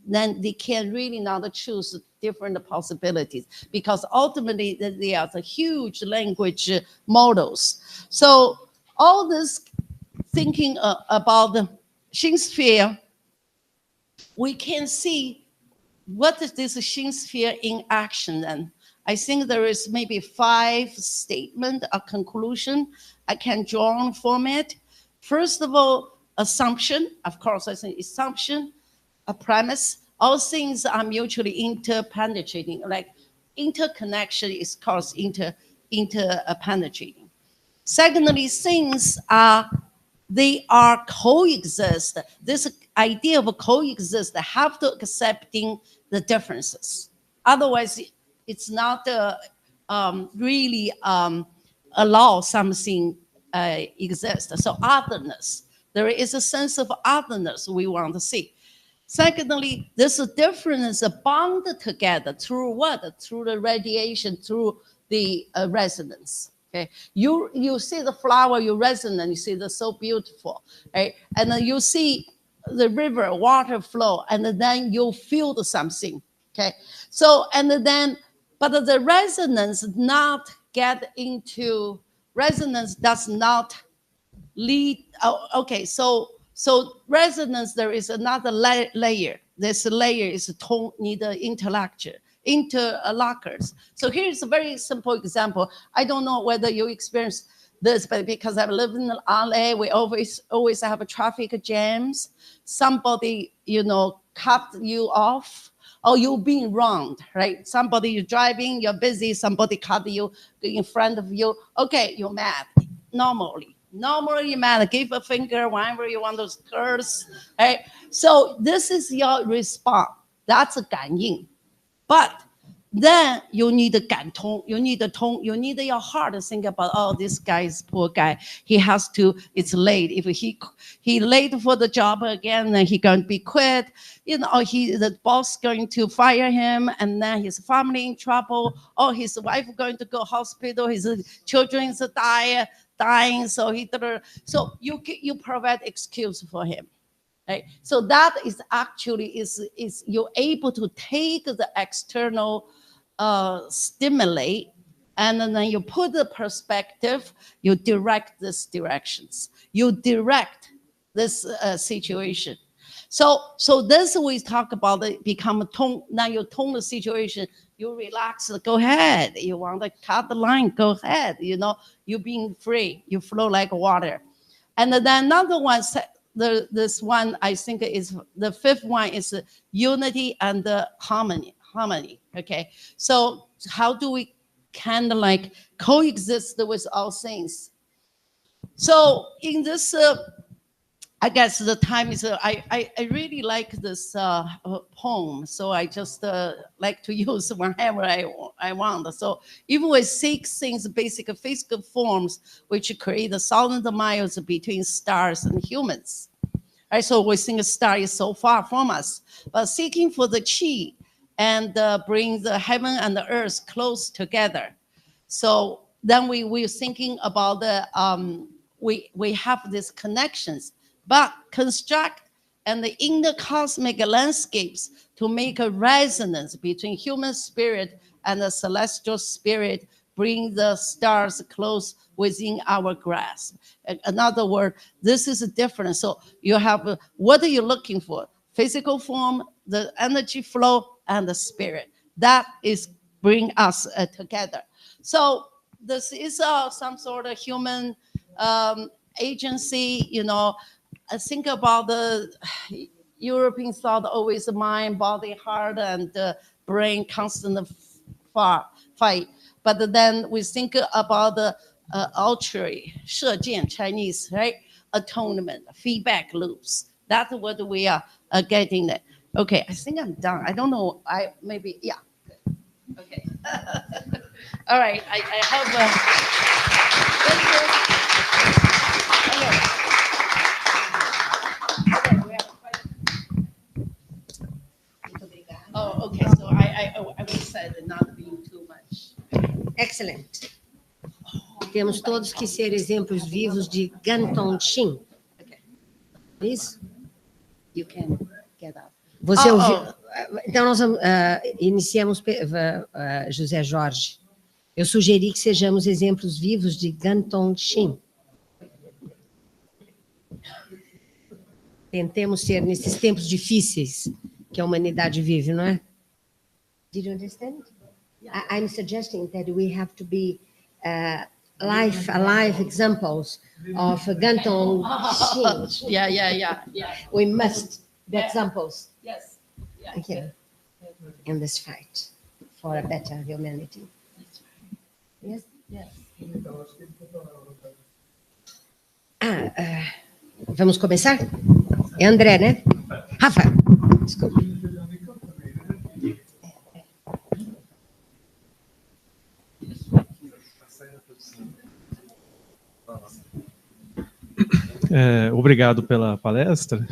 then they can really not choose different possibilities, because ultimately they are the huge language models. So all this thinking about the sphere, we can see what is this sphere in action. And I think there is maybe 5 statements, a conclusion I can draw from it. First of all, assumption. Of course, I think assumption, a premise. All things are mutually interpenetrating. Like interconnection is called interpenetrating. Secondly, things they are coexist. This idea of coexist have to accepting the differences. Otherwise, it's not really allow something exist. So otherness, there is a sense of otherness we want to see. Secondly, this difference bound together through what? Through the radiation, through the resonance. Okay, you see the flower, you resonate, you see the so beautiful, right? And then you see the river, water flow, and then you feel something. Okay, so and then, but the resonance not get into resonance does not lead. Okay, so resonance, there is another layer. This layer is tone, need intellectual interlockers. So here's a very simple example. I don't know whether you experience this, but because I've lived in LA, we always have traffic jams. Somebody, cut you off, or you being wronged, right? Somebody, you're driving, you're busy, somebody cut you in front of you. Okay, you're mad. Normally you're mad. Give a finger whenever you want to curse, right? So this is your response. That's a 感应. But then you need a 感通, you need a tone, you need your heart to think about, oh, this guy is poor guy. He has to, it's late. If he late for the job again, then he going to be quit. The boss going to fire him, and then his family in trouble. Or his wife going to go hospital. His children is dying. So you provide excuse for him. Right? So that is actually is you're able to take the external stimuli, and then you put the perspective, you direct these directions, you direct this situation. So this we talk about it become a tone. Now you tone the situation, you relax, go ahead. You want to cut the line, go ahead. You being free, you flow like water. And then another one. This one, I think, is the 5th one is unity and harmony. Okay, so how do we kind of like coexist with all things? So in this, I guess the time is, I really like this poem, so I just like to use whenever I want. So even with 6 things, basic physical forms, which create 1,000 miles between stars and humans. Right, so we think a star is so far from us, but seeking for the chi and bring the heaven and the earth close together. So then we're thinking about the, we have these connections, but construct and the inner cosmic landscapes to make a resonance between human spirit and the celestial spirit, bring the stars close within our grasp. In other words, this is different. So you have, what are you looking for? Physical form, the energy flow, and the spirit. That is bring us together. So this is some sort of human agency, you know, I think about the European thought always the mind, body, heart, and brain constant fight. But then we think about the altruism, 射箭 Chinese, right? Atonement, feedback loops. That's what we are getting at. Okay, I think I'm done. I don't know. Maybe, yeah. Okay. All right. I have Oh, okay. So I would say that not being too much. Excellent. Temos todos que ser exemplos vivos de Ganton Shin. Okay. Isso? You can get up. Você ouviu? Então, nós iniciamos, José Jorge. Eu sugeri que sejamos exemplos vivos de Ganton Shin. Tentemos ser nesses tempos difíceis que a humanidade vive, não é? Did you understand? I'm suggesting that we have to be alive examples of Ganton Shin. Yeah. We must be examples. Yes. Yeah. Okay. In this fight for a better humanity. Yes? Yes. Vamos começar? É André, né? Rafa, desculpa. Obrigado pela palestra.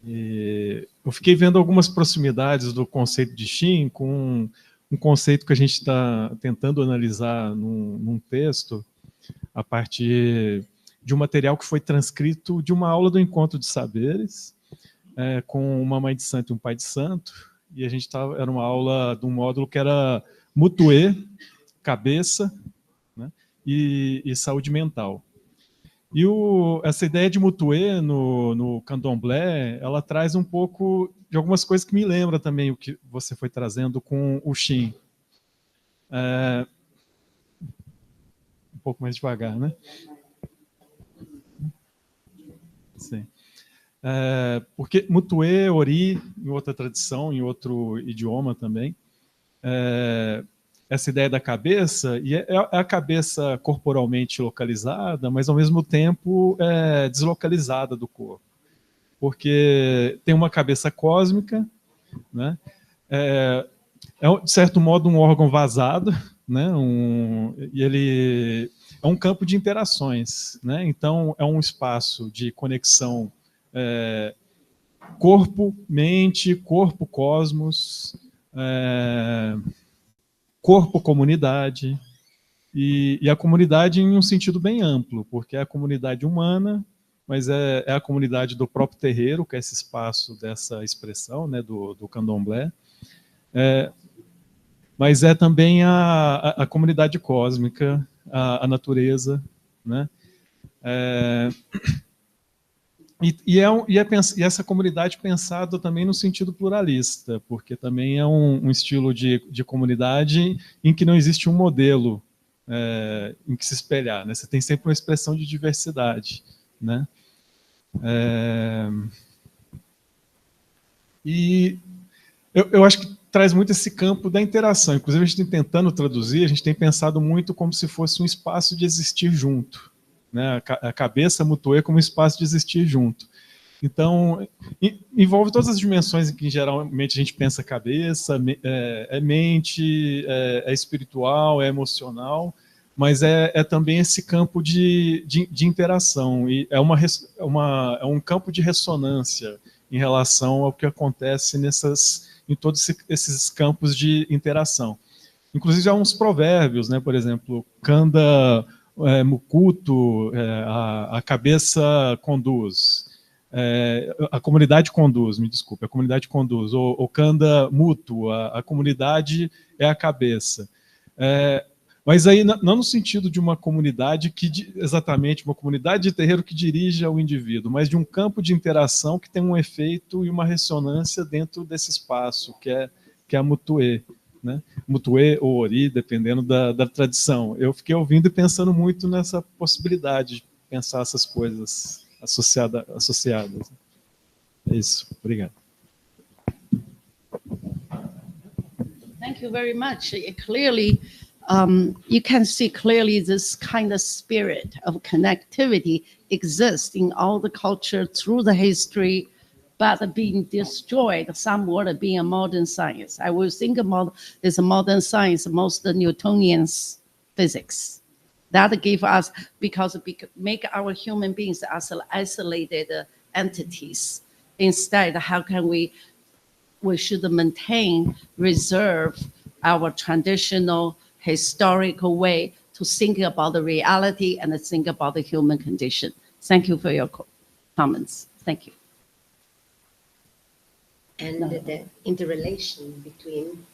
Eu fiquei vendo algumas proximidades do conceito de Shin com um conceito que a gente está tentando analisar num texto a partir de um material que foi transcrito de uma aula do Encontro de Saberes, com uma mãe de santo e um pai de santo, e a gente era uma aula de um módulo que era Mutuê, cabeça, né, e saúde mental. E essa ideia de Mutuê no candomblé, ela traz um pouco de algumas coisas que me lembram também o que você foi trazendo com o Shin. Um pouco mais devagar, né? Sim. Porque Mutuê, Ori, em outra tradição, em outro idioma também, essa ideia da cabeça, e é a cabeça corporalmente localizada, mas ao mesmo tempo deslocalizada do corpo. Porque tem uma cabeça cósmica, né? De certo modo, um órgão vazado, né? E ele é um campo de interações, né? Então, é um espaço de conexão corpo-mente, corpo-cosmos, corpo-comunidade, e a comunidade em um sentido bem amplo, porque é a comunidade humana, mas é a comunidade do próprio terreiro, que é esse espaço dessa expressão, né, do candomblé, mas é também a comunidade cósmica, a natureza, né? E essa comunidade pensada também no sentido pluralista, porque também é um estilo de comunidade em que não existe um modelo em que se espelhar, né? Você tem sempre uma expressão de diversidade, né? E eu acho que traz muito esse campo da interação. Inclusive, a gente tem tentando traduzir, a gente tem pensado muito como se fosse um espaço de existir junto, né? A cabeça Mutuê como um espaço de existir junto. Então, envolve todas as dimensões em que geralmente a gente pensa cabeça, mente, é espiritual, é emocional, mas é também esse campo de interação, e é um campo de ressonância em relação ao que acontece em todos esses campos de interação. Inclusive, há uns provérbios, né? Por exemplo, Kanda Mukuto, a cabeça conduz, a comunidade conduz, me desculpe, a comunidade conduz, ou Kanda Mutu, a comunidade é a cabeça. Mas aí não no sentido de uma comunidade exatamente uma comunidade de terreiro que dirige ao indivíduo, mas de um campo de interação que tem um efeito e uma ressonância dentro desse espaço, que é a Mutuê, né? Mutuê ou Ori, dependendo da tradição. Eu fiquei ouvindo e pensando muito nessa possibilidade pensar essas coisas associadas. É isso. Obrigado. Thank you very much. Clearly, you can see clearly this kind of spirit of connectivity exists in all the culture through the history, but being destroyed somewhat being a modern science. I will think about this modern science, most Newtonian physics. That give us, because make our human beings as isolated entities. Instead, how can we should maintain, reserve our traditional historical way to think about the reality and think about the human condition. Thank you for your comments. Thank you. And the interrelation between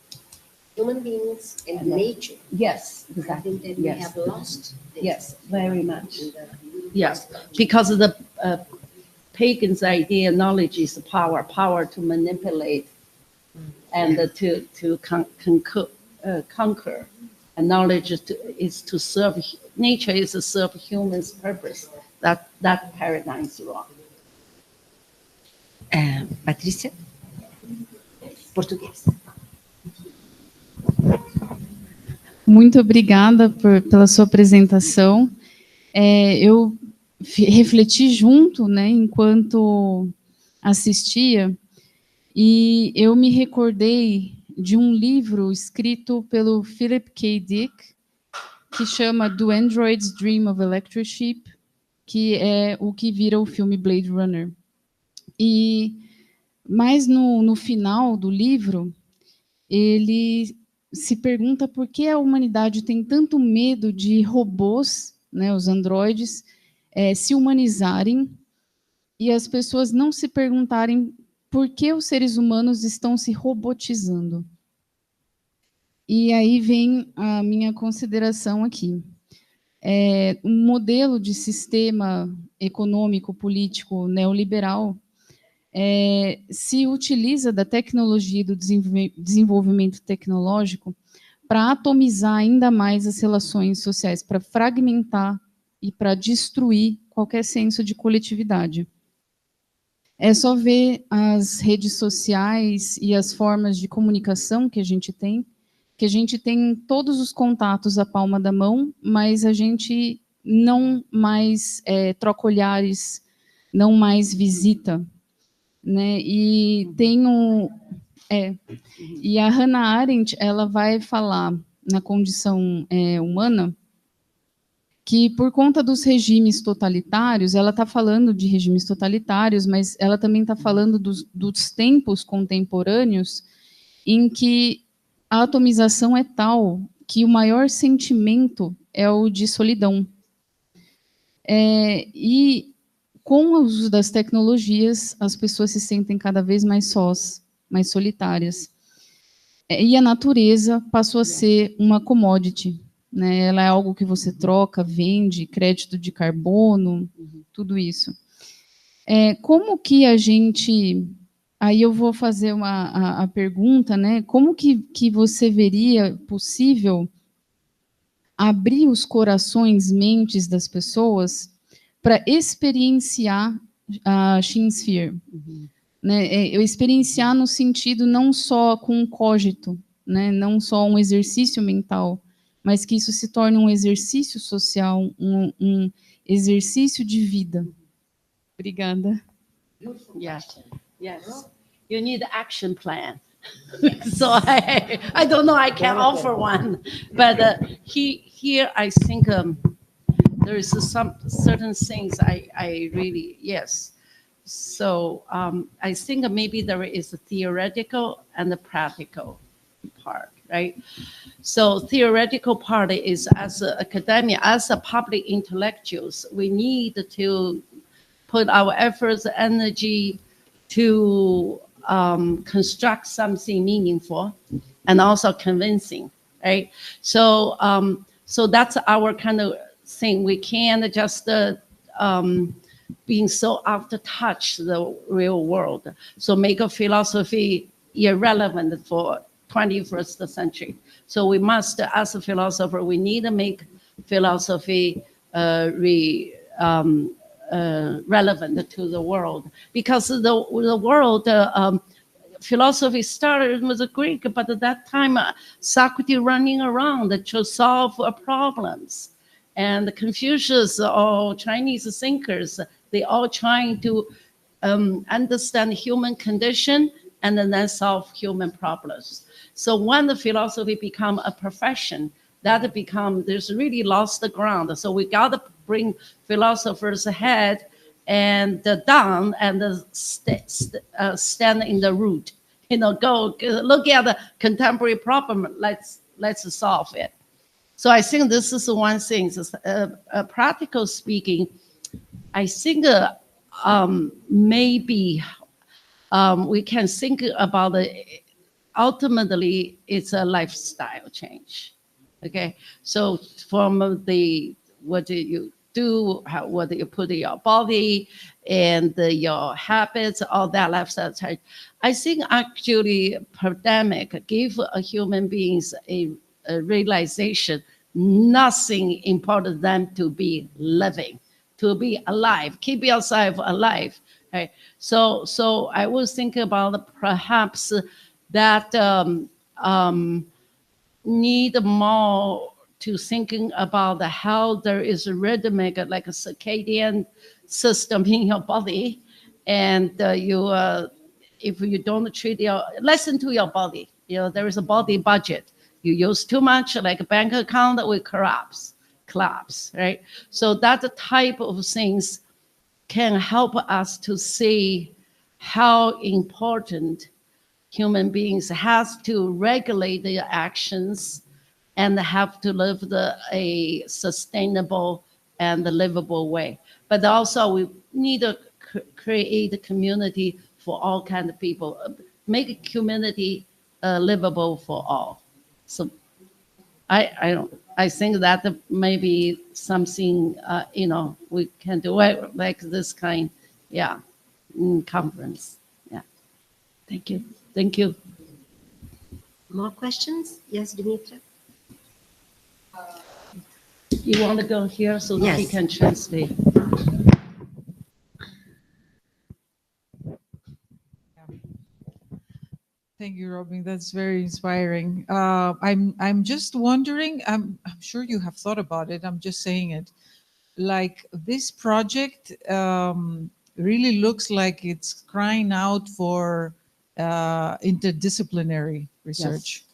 human beings and nature. Yes, I exactly. think that we have lost this. Yes, very much. Yes, because of the pagans' idea, knowledge is power to manipulate and to conquer. And knowledge is to serve, nature is to serve humans' purpose. That paradigm is wrong. Patrícia? Português. Muito obrigada pela sua apresentação. Eu refleti junto, né, enquanto assistia, e eu me recordei de um livro escrito pelo Philip K. Dick, que chama Do Androids Dream of Electricship, que é o que vira o filme Blade Runner. Mas no final do livro, ele se pergunta por que a humanidade tem tanto medo de robôs, né, os androides, se humanizarem, e as pessoas não se perguntarem por que os seres humanos estão se robotizando. E aí vem a minha consideração aqui. Um modelo de sistema econômico, político, neoliberal se utiliza da tecnologia e do desenvolvimento tecnológico para atomizar ainda mais as relações sociais, para fragmentar e para destruir qualquer senso de coletividade. É só ver as redes sociais e as formas de comunicação que a gente tem todos os contatos à palma da mão, mas a gente não mais troca olhares, não mais visita, né? E e a Hannah Arendt, ela vai falar na condição humana que, por conta dos regimes totalitários, ela está falando de regimes totalitários, mas ela também está falando dos tempos contemporâneos em que a atomização é tal que o maior sentimento é o de solidão. E com o uso das tecnologias, as pessoas se sentem cada vez mais sós, mais solitárias. E a natureza passou a ser uma commodity, né? Ela é algo que você troca, vende, crédito de carbono, tudo isso. Como que a gente... Aí eu vou fazer a pergunta, né? Como que você veria possível abrir os corações, mentes das pessoas para experienciar a Shinsphere? Né? Experienciar no sentido não só com um cogito, né? Não só um exercício mental, mas que isso se torne um exercício social, um exercício de vida. Obrigada. Yes. You need an action plan. So I don't know, I can offer one. But here I think there is some certain things I really, yes. So I think maybe there is a theoretical and a practical part, right? So theoretical part is, as an academia, as a public intellectuals, we need to put our efforts, energy to construct something meaningful and also convincing, right? So so that's our kind of thing. We can't just being so out of touch the real world. So make a philosophy irrelevant for 21st century. So we must, as a philosopher, we need to make philosophy relevant to the world, because the world philosophy started with the Greek, but at that time Socrates running around to solve problems, and Confucius or Chinese thinkers, they all trying to understand human condition and then solve human problems. So when the philosophy become a profession, that there's really lost the ground. So we got to bring philosophers ahead and down and stand in the root. Go look at the contemporary problem. Let's solve it. So I think this is one thing. Practical speaking, I think maybe we can think about it. Ultimately, it's a lifestyle change. Okay, so from what do you do, what do you put in your body, and your habits, all that lifestyle change. I think actually pandemic gave human beings a realization nothing important than to be living, to be alive, keep yourself alive. Right? So I was thinking about perhaps that need more to thinking about how there is a rhythmic, like a circadian system in your body, and if you don't listen to your body, there is a body budget. You use too much, like a bank account, will collapse, right? So that type of things can help us to see how important human beings has to regulate their actions and have to live a sustainable and livable way. But also we need to create a community for all kinds of people, make a community livable for all. So I think that maybe something, we can do it like this kind, conference. Yeah. Thank you. Thank you. More questions? Yes, Dimitra? You want to go here so that Yes. he can translate? Thank you, Robin. That's very inspiring. I'm just wondering, I'm sure you have thought about it. I'm just saying it. Like this project really looks like it's crying out for interdisciplinary research,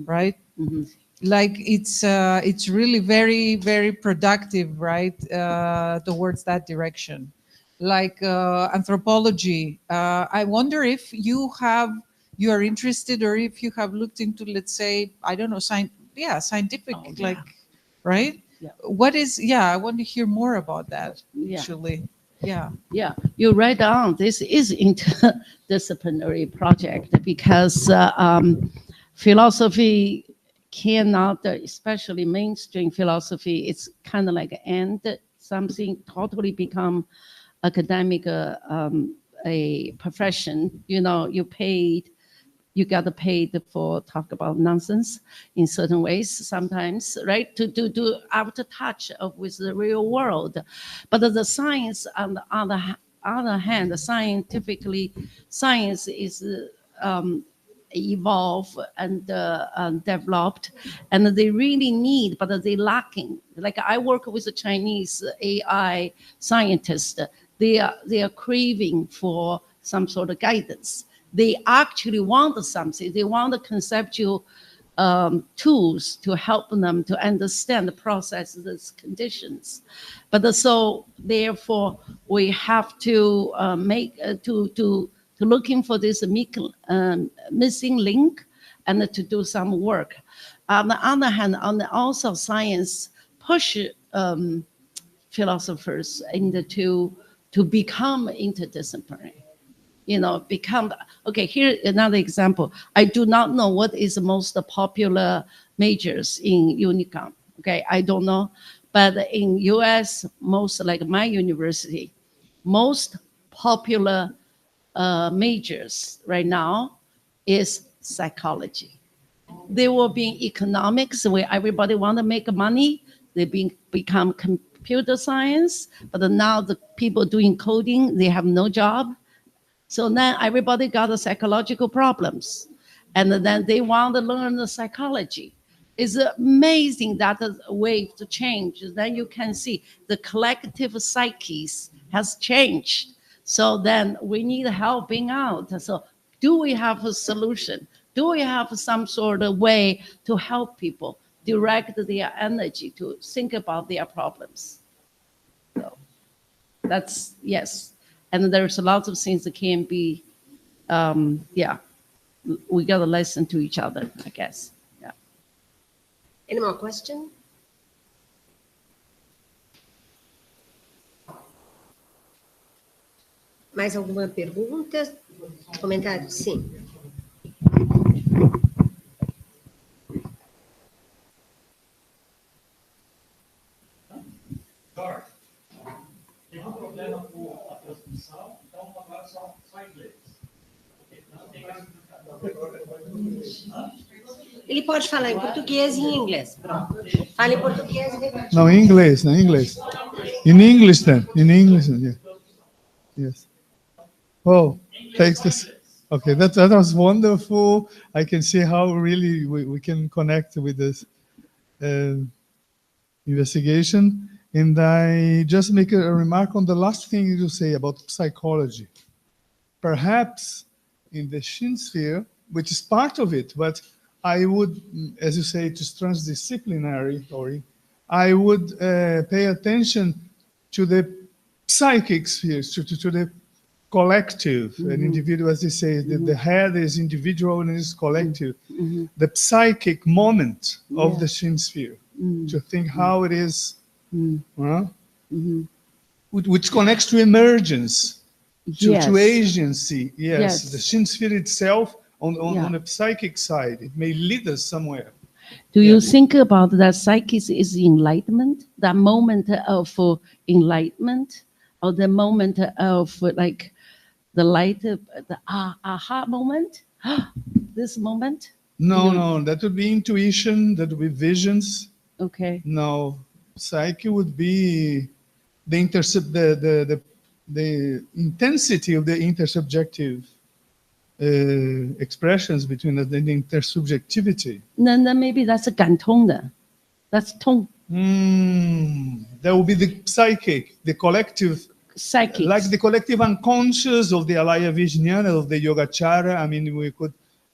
right? Mm-hmm. Like it's really very, very productive, right? Towards that direction. Like anthropology. I wonder if you are interested, or if you have looked into, let's say, I don't know, scientific, like, right? Yeah. What is, I want to hear more about that, actually. Yeah. Yeah, you're right on. This is interdisciplinary project because philosophy cannot, especially mainstream philosophy, it's kind of like something totally become academic, a profession. You got paid for talk about nonsense in certain ways sometimes, right? To do out of touch with the real world. But the science, on the other hand, scientifically, science is evolved and developed, and they really need, but they're lacking. Like I work with a Chinese AI scientist. They are craving for some sort of guidance. They actually want something. They want the conceptual tools to help them to understand the processes, conditions. But so therefore, we have to to looking for this missing link and to do some work. On the other hand, also science push philosophers to become interdisciplinary. Here another example. I do not know what is the most popular majors in Unicamp. Okay, I don't know. But in US, most, like my university, most popular majors right now is psychology. They will be in economics, where everybody want to make money. They become computer science, but now the people doing coding, they have no job. So then everybody got the psychological problems. And then they want to learn the psychology. It's amazing that a wave to change. Then you can see the collective psyches has changed. So then we need helping out. So do we have a solution? Do we have some sort of way to help people direct their energy to think about their problems? So that's, yes. And there's a lot of things that can be, yeah, we got to listen to each other, I guess. Yeah. Any more questions? Mais alguma pergunta? Comentário? Sim. Jorge, tem um problema com a transmissão, então agora só inglês. Ele pode falar em português e em inglês. Pronto. Fala em português e depois. No, English, no, English. In English then, in English, yeah. Yes. Oh, thanks. This. Okay, that was wonderful. I can see how really we can connect with this investigation. And I just make a remark on the last thing you say about psychology. Perhaps in the Shin sphere, which is part of it, but I would, as you say, it is transdisciplinary, I would pay attention to the psychic spheres, to the collective, an individual, as they say, the head is individual and is collective. The psychic moment of the Shin sphere, to think how it is, which connects to emergence, to agency. Yes, the Shin sphere itself on the psychic side, it may lead us somewhere. Do you think about that psyche is enlightenment, that moment of enlightenment, or the moment of like the light, the aha moment, this moment? No, that would be intuition, that would be visions. Okay. No, psyche would be the intensity of the intersubjective expressions between the intersubjectivity. Then maybe that's a 感通的, that's 通. That will be the psychic, the collective, psychic, like the collective unconscious of the Alaya Vijnana, of the Yogacara. I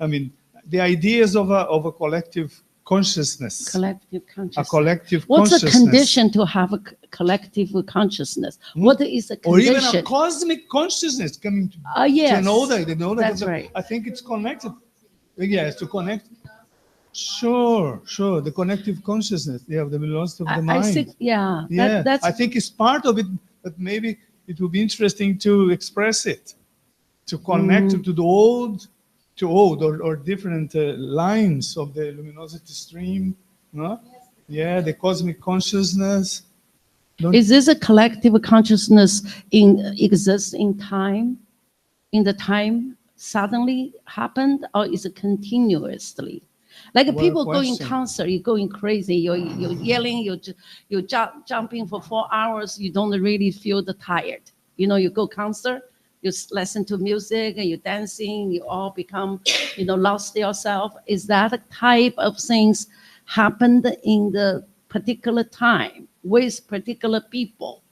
mean, the ideas of a collective consciousness. Collective consciousness. A collective What's consciousness. What's the condition to have a collective consciousness? What is a condition? Or even a cosmic consciousness coming to yes. know that. That's right. I think it's connected. Yes, to connect. Sure. The connective consciousness. Yeah, the velocity of the mind. I think, yeah. I think it's part of it, but maybe it would be interesting to express it, to connect to the old, or different lines of the luminosity stream. No? Yeah, the cosmic consciousness. Is this a collective consciousness exists in time? In the time suddenly happened, or is it continuously? Like people go in concert, you're going crazy, you're yelling, you're jumping for 4 hours, you don't really feel tired. You go concert, you listen to music, and you're dancing, you all become, lost yourself. Is that a type of things happened in the particular time with particular people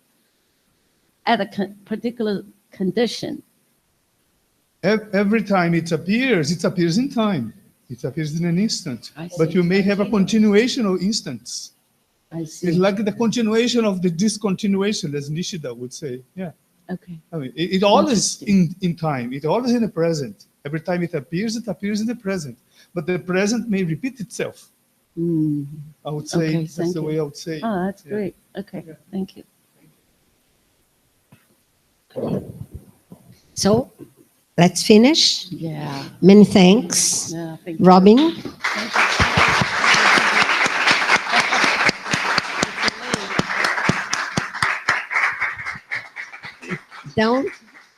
at a particular condition? Every time it appears in time. It appears in an instant. But you may have a continuation of instants. I see. It's like the continuation of the discontinuation, as Nishida would say. Yeah. Okay. I mean, it always in time. It always in the present. Every time it appears in the present. But the present may repeat itself. I would say, okay, that's the way I would say. Oh, that's great. Okay, thank you. So, let's finish. Yeah. Many thanks. Yeah, thank you. Robin. Thank you. Então,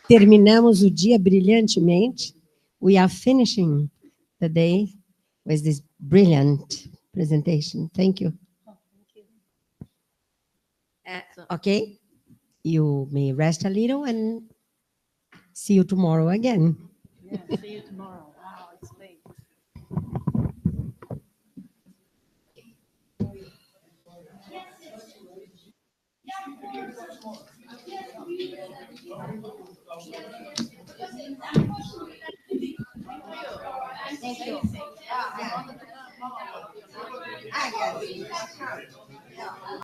terminamos o dia brilhantemente. We are finishing the day with this brilliant presentation. Thank you. Okay, you may rest a little and see you tomorrow again. Yeah, see you tomorrow.